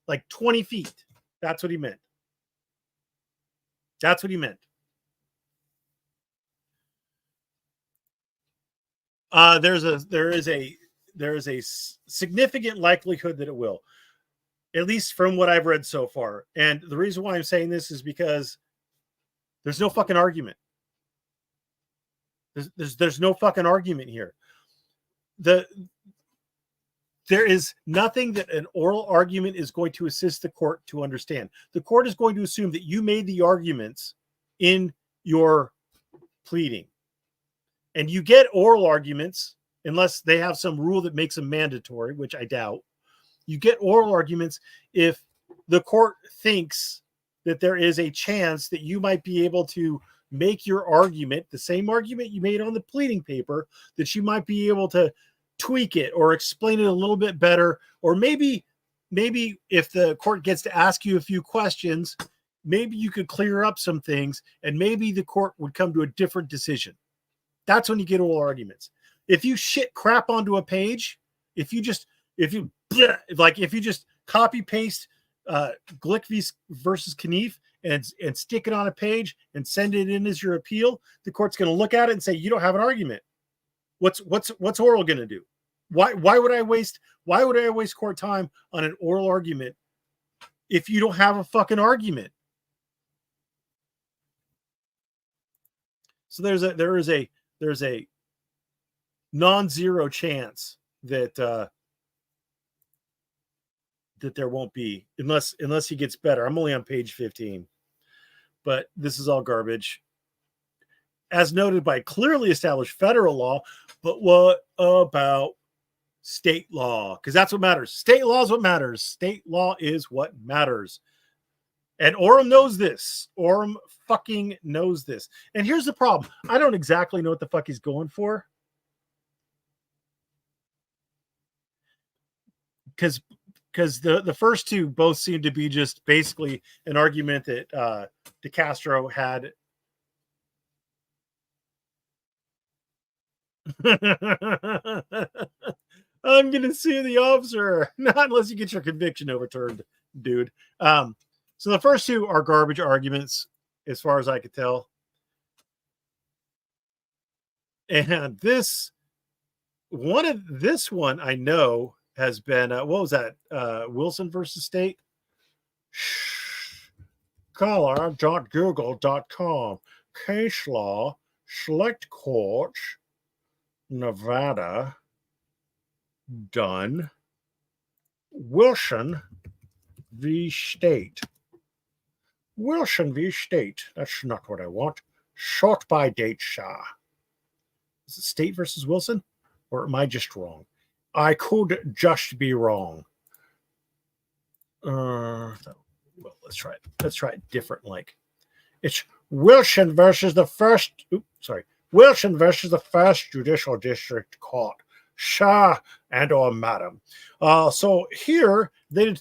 Speaker 1: like 20 feet. That's what he meant. That's what he meant. There is a significant likelihood that it will, at least from what I've read so far. And the reason why I'm saying this is because there's no fucking argument. There's no fucking argument here. The There is nothing that an oral argument is going to assist the court to understand. The court is going to assume that you made the arguments in your pleading. And you get oral arguments, unless they have some rule that makes them mandatory, which I doubt. You get oral arguments if the court thinks that there is a chance that you might be able to make your argument, the same argument you made on the pleading paper, that you might be able to tweak it or explain it a little bit better. Or maybe if the court gets to ask you a few questions, maybe you could clear up some things and maybe the court would come to a different decision. That's when you get oral arguments. If you shit crap onto a page, if you just copy paste Glick versus Knief and stick it on a page and send it in as your appeal, the court's going to look at it and say, you don't have an argument. What's oral going to do? Why would I waste court time on an oral argument if you don't have a fucking argument? So there is a non-zero chance that there won't be, unless he gets better. I'm only on page 15, but this is all garbage, as noted by clearly established federal law. But what about state law? Because that's what matters. State law is what matters. State law is what matters. And Orem knows this. Orem fucking knows this. And here's the problem. I don't exactly know what the fuck he's going for. Because the first two both seem to be just basically an argument that DeCastro had. I'm going to sue the officer. Not unless you get your conviction overturned, dude. So the first two are garbage arguments, as far as I could tell. And this one I know has been, what was that? Wilson versus State? Color.google.com. Case law, select court, Nevada, done. Wilson v. State. Wilson v. State. That's not what I want. Short by date, Shah. Is it State versus Wilson? Or am I just wrong? I could just be wrong. Well, let's try it. Let's try it different. Like, it's Wilson versus the first. Wilson versus the first Judicial District Court. Shah and or Madam. So here they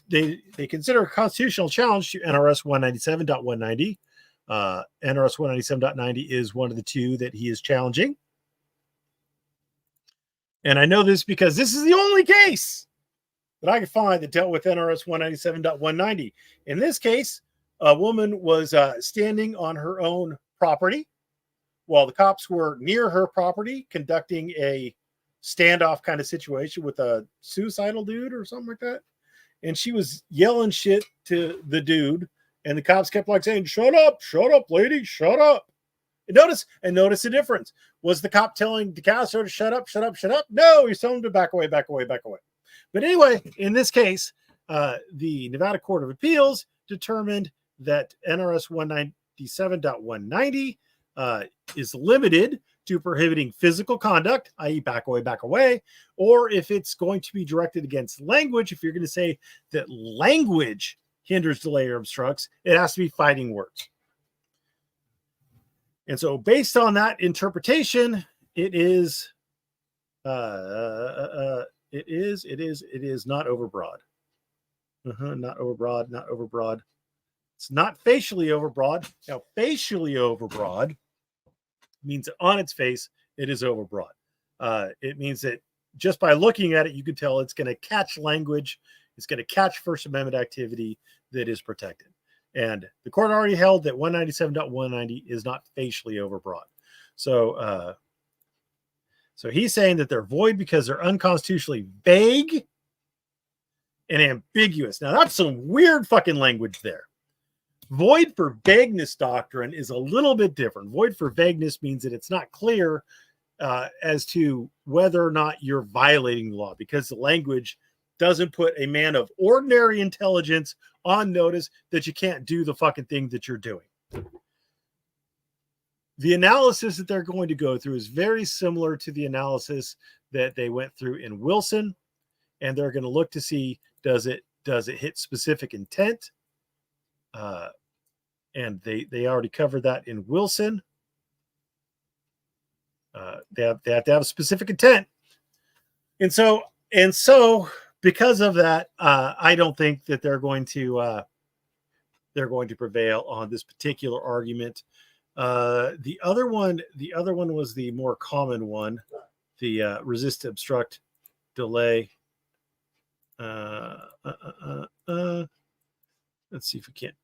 Speaker 1: consider a constitutional challenge to NRS 197.190. NRS 197.90 is one of the two that he is challenging. And I know this because this is the only case that I could find that dealt with NRS 197.190. In this case, a woman was standing on her own property while the cops were near her property conducting a standoff kind of situation with a suicidal dude or something like that. And she was yelling shit to the dude. And the cops kept like saying, shut up, lady, shut up. And notice the difference. Was the cop telling DeCastro to shut up? No, he's telling him to back away. But anyway, in this case, the Nevada Court of Appeals determined that NRS 197.190 is limited to prohibiting physical conduct, i.e. back away, or if it's going to be directed against language, if you're going to say that language hinders, delay, or obstructs, it has to be fighting words. And so based on that interpretation, it is not overbroad. Not overbroad. It's not facially overbroad. Now, facially overbroad means on its face, it is overbroad. It means that just by looking at it, you can tell it's going to catch language. It's going to catch First Amendment activity that is protected. And the court already held that 197.190 is not facially overbroad. So he's saying that they're void because they're unconstitutionally vague and ambiguous. Now, that's some weird fucking language there. Void for vagueness doctrine is a little bit different. Void for vagueness means that it's not clear as to whether or not you're violating the law because the language doesn't put a man of ordinary intelligence on notice that you can't do the fucking thing that you're doing. The analysis that they're going to go through is very similar to the analysis that they went through in Wilson, and they're going to look to see, does it hit specific intent? And they already covered that in Wilson. They have to have a specific intent. And so because of that, I don't think that they're going to prevail on this particular argument. The other one was the more common one, the resist, obstruct, delay. Let's see if we can't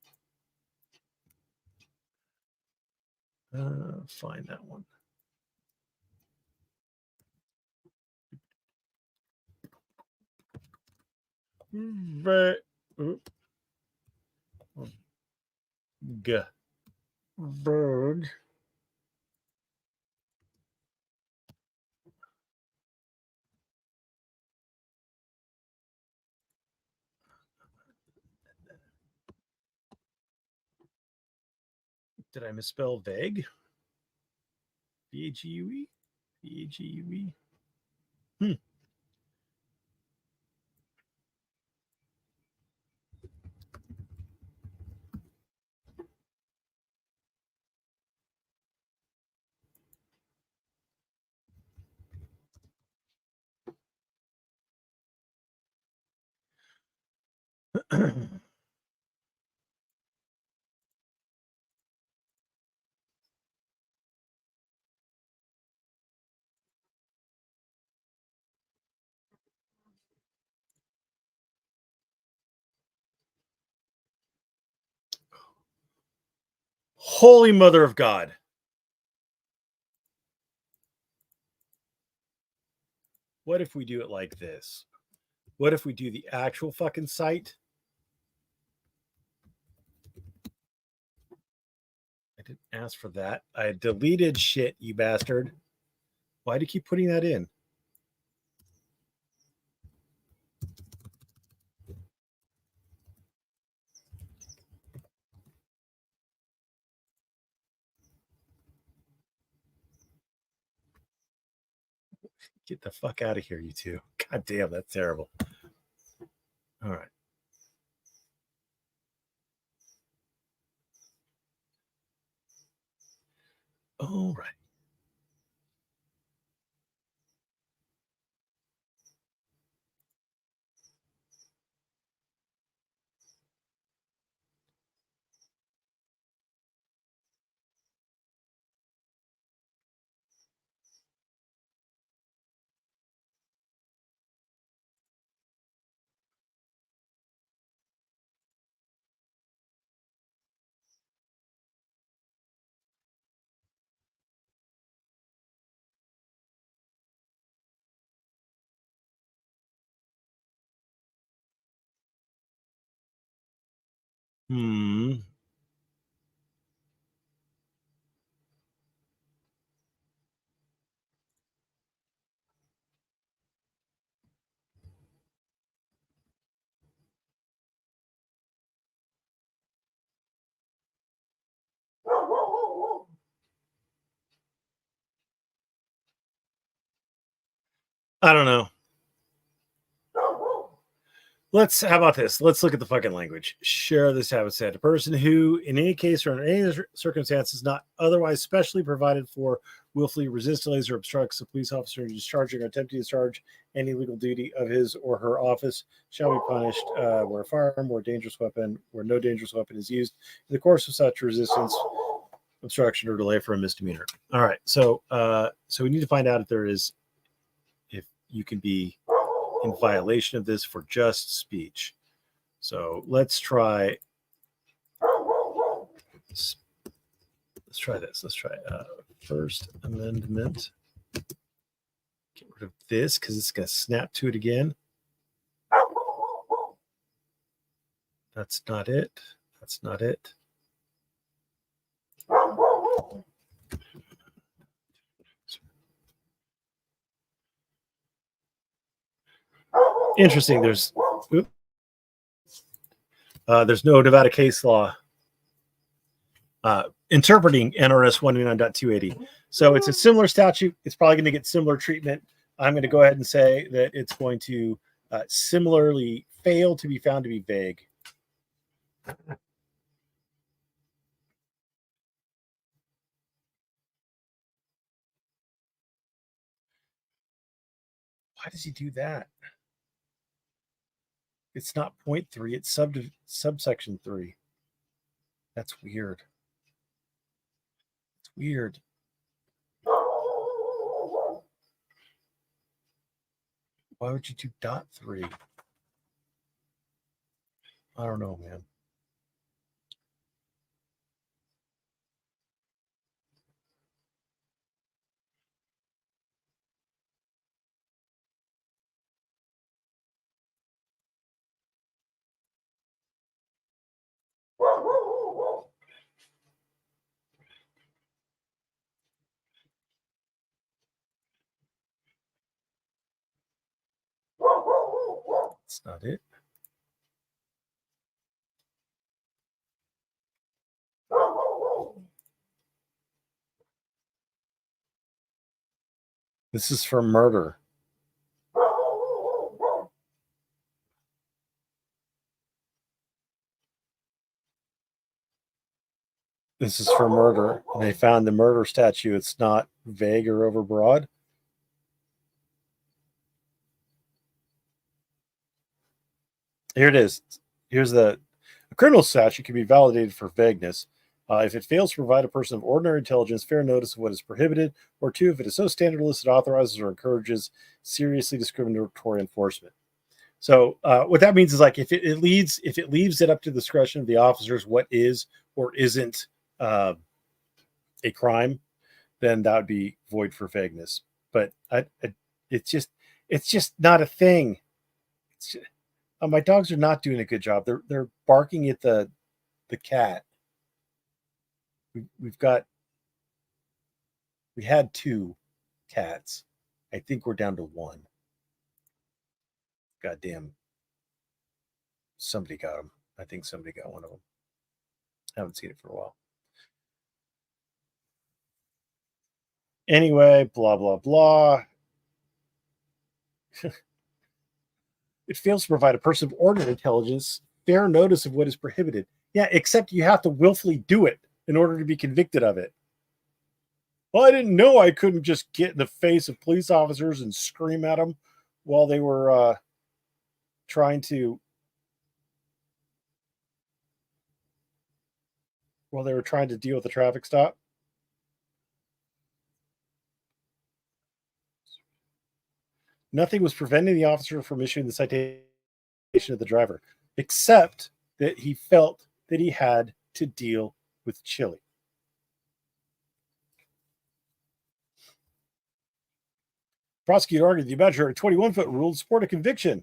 Speaker 1: find that one. Verb. Did I misspell vague? V-A-G-U-E? V-A-G-U-E? Holy Mother of God. What if we do it like this? What if we do the actual fucking site? I didn't ask for that. I deleted shit, you bastard. Why do you keep putting that in? Get the fuck out of here, you two. God damn, that's terrible. All right. All right. I don't know. How about this? Let's look at the fucking language. Share this habit said. A person who, in any case or under any circumstances, not otherwise specially provided for, willfully resists, delays, or obstructs a police officer in discharging or attempting to discharge any legal duty of his or her office shall be punished where a firearm or dangerous weapon, where no dangerous weapon is used in the course of such resistance, obstruction, or delay for a misdemeanor. All right. So we need to find out if you can be in violation of this for just speech. So let's try this. Let's try First Amendment. Get rid of this because it's going to snap to it again. That's not it. That's not it. Interesting. There's no Nevada case law interpreting NRS 189.280. So it's a similar statute. It's probably going to get similar treatment. I'm going to go ahead and say that it's going to similarly fail to be found to be vague. Why does he do that? It's not point 3, it's subsection 3. That's weird. It's weird. Why would you do dot 3? I don't know, man. That's not it. This is for murder. This is for murder. And they found the murder statute. It's not vague or overbroad. Here it is. Here's a criminal statute can be validated for vagueness if it fails to provide a person of ordinary intelligence fair notice of what is prohibited, or 2, if it is so standardless it authorizes or encourages seriously discriminatory enforcement. So what that means is, like, if it leaves it up to the discretion of the officers what is or isn't a crime, then that would be void for vagueness. But it's just not a thing. My dogs are not doing a good job. They're barking at the cat. We had 2 cats. I think we're down to 1. Goddamn. Somebody got them. I think somebody got one of them. I haven't seen it for a while. Anyway, blah, blah, blah. It fails to provide a person of ordinary intelligence fair notice of what is prohibited. Yeah, except you have to willfully do it in order to be convicted of it. Well, I didn't know I couldn't just get in the face of police officers and scream at them while they were trying to deal with a traffic stop. Nothing was preventing the officer from issuing the citation of the driver, except that he felt that he had to deal with Chille. Prosecutor argued the imaginary 21-foot rule to support a conviction.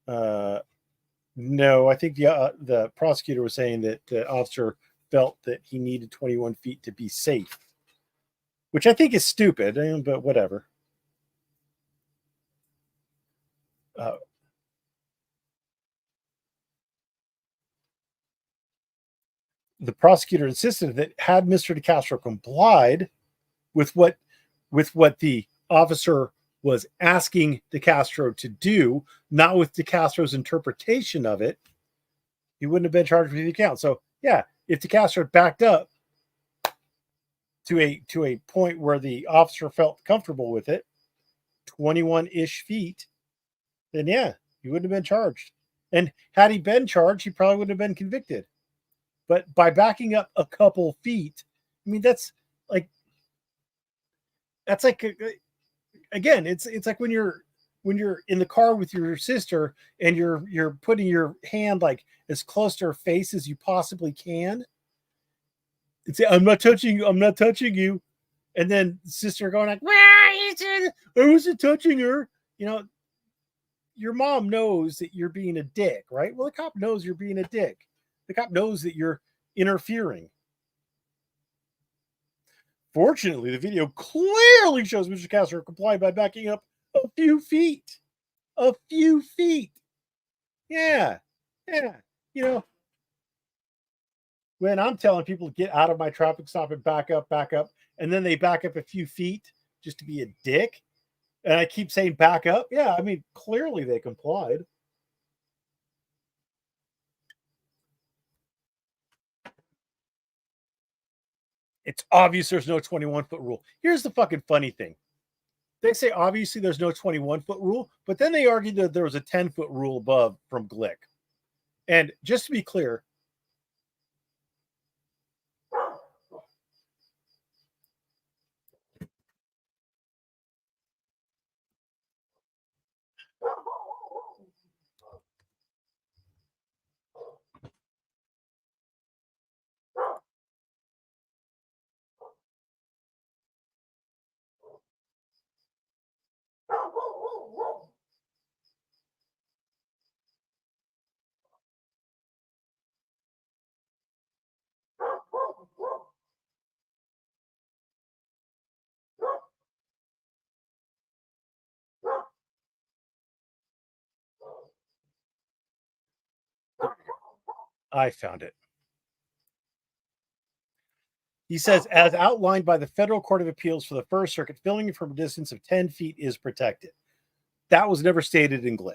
Speaker 1: No, I think the prosecutor was saying that the officer felt that he needed 21 feet to be safe, which I think is stupid, but whatever. The prosecutor insisted that had Mr. DeCastro complied with what the officer was asking DeCastro to do, not with DeCastro's interpretation of it, he wouldn't have been charged with the count. So yeah, if DeCastro backed up to a point where the officer felt comfortable with it, 21-ish feet, then yeah, he wouldn't have been charged. And had he been charged, he probably would have been convicted. But by backing up a couple feet, I mean, that's like again, it's like when you're in the car with your sister and you're putting your hand like as close to her face as you possibly can. And say, I'm not touching you. And then sister going like, I wasn't touching her. Your mom knows that you're being a dick, right? Well, the cop knows you're being a dick. The cop knows that you're interfering. Fortunately, the video clearly shows Mr. Castro complied by backing up a few feet. A few feet. Yeah. Yeah. You know, when I'm telling people to get out of my traffic stop and back up, and then they back up a few feet just to be a dick, and I keep saying back up. Yeah, I mean, clearly they complied. It's obvious there's no 21-foot rule. Here's the fucking funny thing. They say obviously there's no 21-foot rule, but then they argued that there was a 10-foot rule above from Glick. And just to be clear, I found it. He says, as outlined by the Federal Court of Appeals for the First Circuit, filming from a distance of 10 feet is protected. That was never stated in Glick.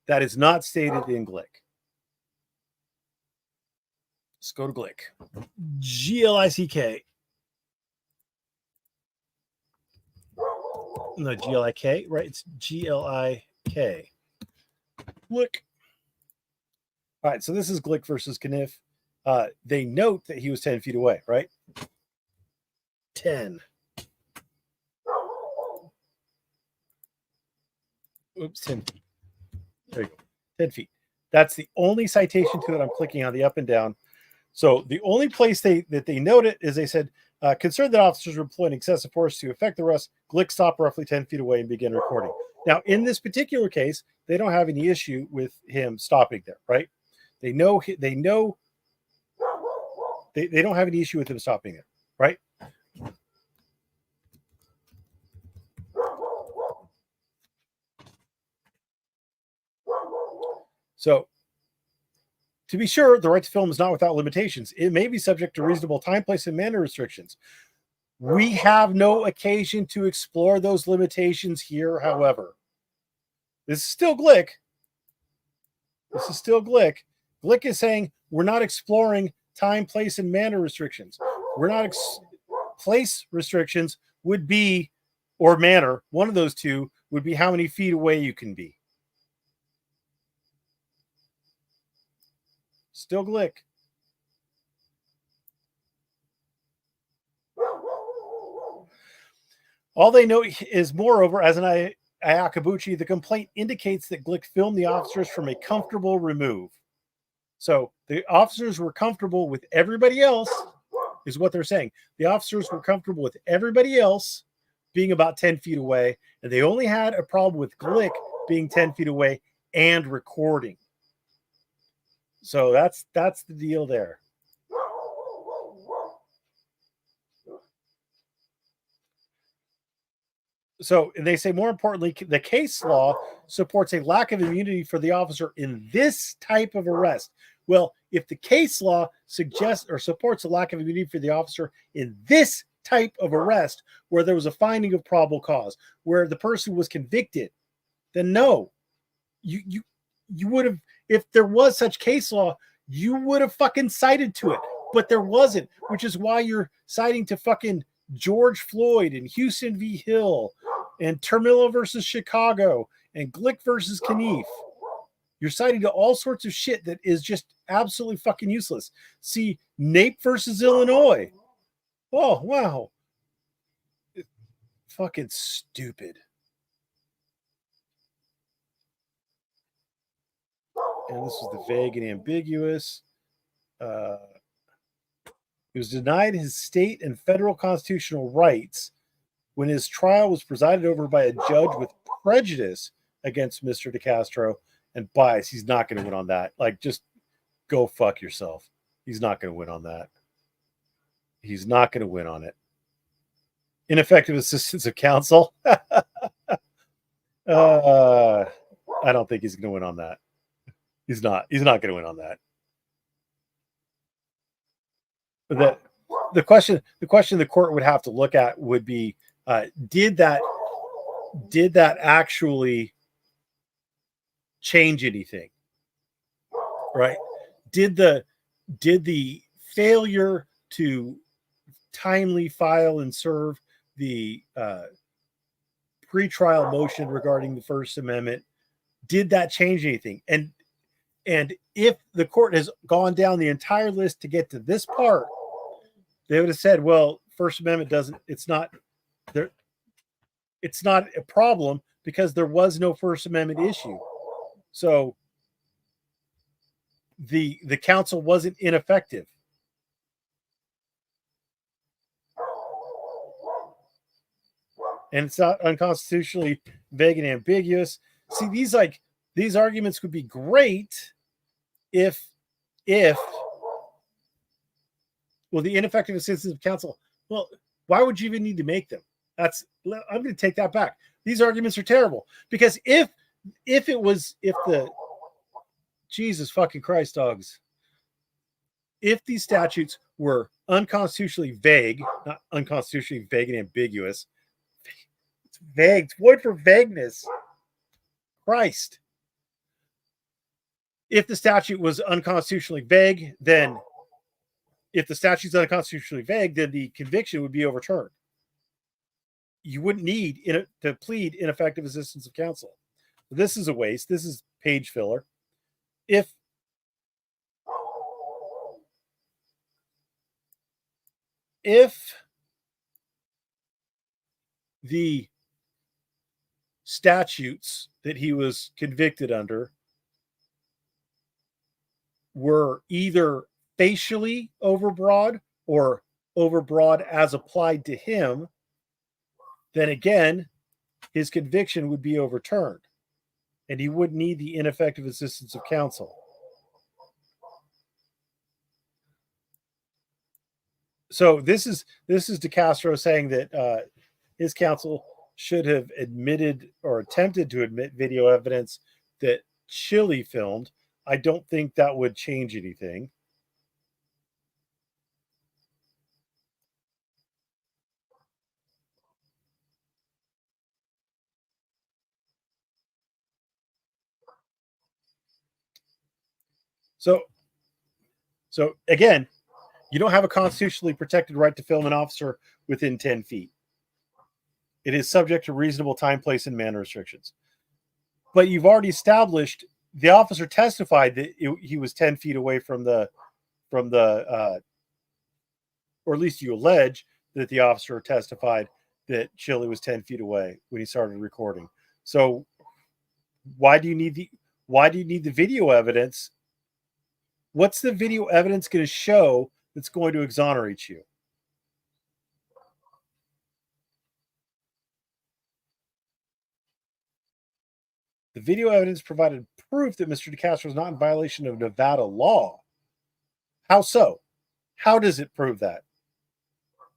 Speaker 1: That is not stated in Glick. Let's go to Glick. Glick. No, Glik, right? It's Glik. Glick. All right, so this is Glick versus Kniff. They note that he was 10 feet away, right? 10. Oops, 10 feet. There you go. 10 feet. That's the only citation to it. I'm clicking on the up and down. So the only place that they note it is they said, concerned that officers were employing excessive force to effect the arrest, Glick stopped roughly 10 feet away and began recording. Now, in this particular case, they don't have any issue with him stopping there, right? They don't have any issue with him stopping there, right? So, to be sure, the right to film is not without limitations. It may be subject to reasonable time, place, and manner restrictions. We have no occasion to explore those limitations here, however. This is still Glick. Glick is saying we're not exploring time, place, and manner restrictions. We're not place restrictions would be, or manner, one of those two would be how many feet away you can be. Still Glick. All they note is, moreover, as an Ayakabuchi, the complaint indicates that Glick filmed the officers from a comfortable remove. So the officers were comfortable with everybody else, is what they're saying. The officers were comfortable with everybody else being about 10 feet away, and they only had a problem with Glick being 10 feet away and recording. So that's the deal there. So they say, more importantly, the case law supports a lack of immunity for the officer in this type of arrest. Well, if the case law suggests or supports a lack of immunity for the officer in this type of arrest, where there was a finding of probable cause, where the person was convicted, then no, you would have, if there was such case law, you would have fucking cited to it, but there wasn't, which is why you're citing to fucking George Floyd and Houston v. Hill and Termillo versus Chicago and Glick versus Kniff. You're citing to all sorts of shit that is just absolutely fucking useless. See, Nape versus Illinois. Oh, wow. Fucking stupid. And this is the vague and ambiguous. He was denied his state and federal constitutional rights when his trial was presided over by a judge with prejudice against Mr. DeCastro and bias. He's not going to win on that. Like, just go fuck yourself. He's not going to win on that. He's not going to win on it. Ineffective assistance of counsel. I don't think he's going to win on that. He's not going to win on that. The question the court would have to look at would be, did that actually change anything? Right? Did the failure to timely file and serve the pretrial motion regarding the First Amendment, did that change anything? And if the court has gone down the entire list to get to this part, they would have said, well, First Amendment it's not a problem because there was no First Amendment issue. So the counsel wasn't ineffective. And it's not unconstitutionally vague and ambiguous. See, these arguments would be great if the ineffective assistance of counsel. Well, why would you even need to make them? I'm going to take that back. These arguments are terrible because if the Jesus fucking Christ dogs, if these statutes were unconstitutionally vague, not unconstitutionally vague and ambiguous, it's vague. It's void for vagueness. Christ. If the statute was unconstitutionally vague, then if the statute's unconstitutionally vague, then the conviction would be overturned. You wouldn't need to plead ineffective assistance of counsel. This is a waste. This is page filler. If the statutes that he was convicted under were either facially overbroad or overbroad as applied to him, then again, his conviction would be overturned and he wouldn't need the ineffective assistance of counsel. So this is DeCastro saying that his counsel should have admitted or attempted to admit video evidence that Chille filmed. I don't think that would change anything. So again, you don't have a constitutionally protected right to film an officer within 10 feet. It is subject to reasonable time, place, and manner restrictions. But you've already established, the officer testified that he was 10 feet away from the, or at least you allege that the officer testified that Chille was 10 feet away when he started recording. So why do you need the video evidence? What's the video evidence going to show that's going to exonerate you? The video evidence provided proof that Mr. DeCastro was not in violation of Nevada law. How so? How does it prove that?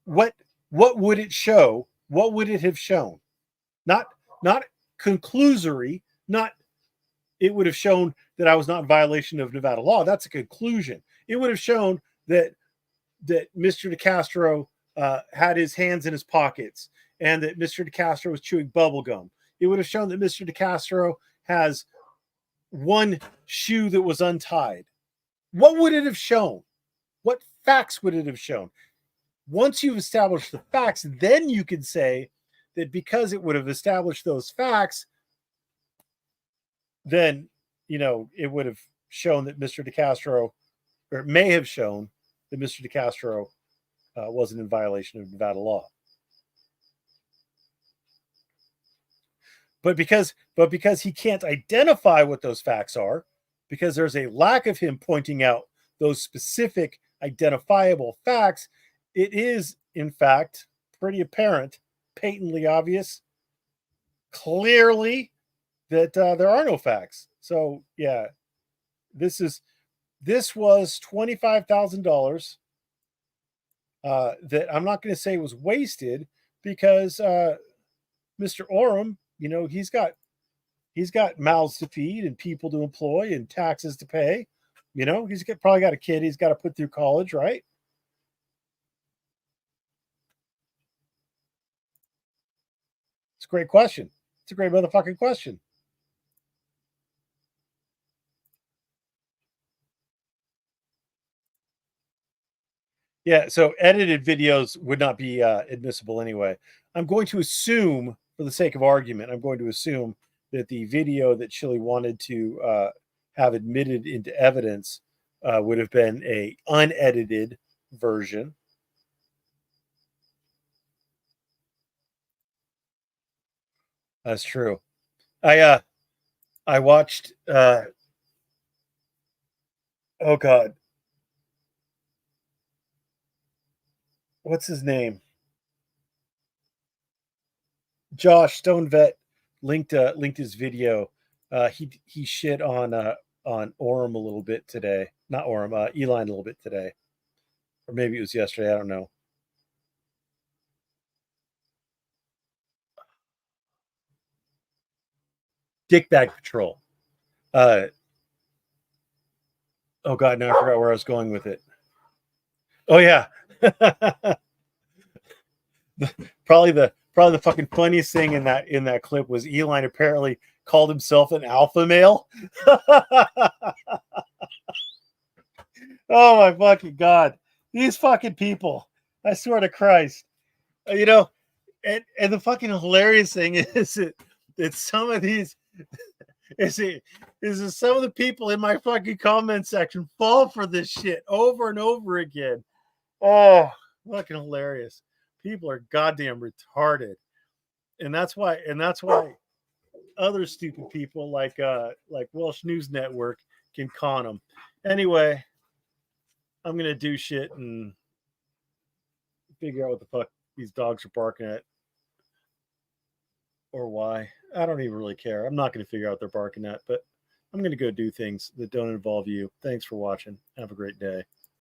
Speaker 1: What would it show? What would it have shown? Not conclusory, not it would have shown that I was not in violation of Nevada law. That's a conclusion. It would have shown that Mr. DeCastro had his hands in his pockets and that Mr. DeCastro was chewing bubble gum. It would have shown that Mr. DeCastro has one shoe that was untied. What would it have shown? What facts would it have shown? Once you've established the facts, then you can say that because it would have established those facts, then, it would have shown that Mr. DeCastro, or it may have shown that Mr. DeCastro wasn't in violation of Nevada law. But because he can't identify what those facts are, because there's a lack of him pointing out those specific identifiable facts, it is, in fact, pretty apparent, patently obvious, clearly, that there are no facts. So, yeah, this was $25,000 that I'm not going to say was wasted because Mr. Oram, he's got He's got mouths to feed and people to employ and taxes to pay. He's probably got a kid he's got to put through college, right? It's a great question. It's a great motherfucking question. Yeah, so edited videos would not be admissible anyway. I'm going to assume, for the sake of argument, I'm going to assume that the video that Chille wanted to have admitted into evidence would have been a unedited version. That's true. I watched oh god, what's his name? Josh Stonevet linked his video. He shit on Orem a little bit today. Not Orem, Elon a little bit today, or maybe it was yesterday. I don't know. Dickbag Patrol. Oh god, now I forgot where I was going with it. Oh yeah. probably the fucking funniest thing in that clip was Elon apparently called himself an alpha male. Oh my fucking god. These fucking people. I swear to Christ. And the fucking hilarious thing is that some of these is that some of the people in my fucking comment section fall for this shit over and over again. Oh, fucking hilarious. People are goddamn retarded. And that's why other stupid people like Welsh News Network can con them. Anyway, I'm gonna do shit and figure out what the fuck these dogs are barking at or why. I don't even really care. I'm not gonna figure out what they're barking at, but I'm gonna go do things that don't involve you. Thanks for watching. Have a great day.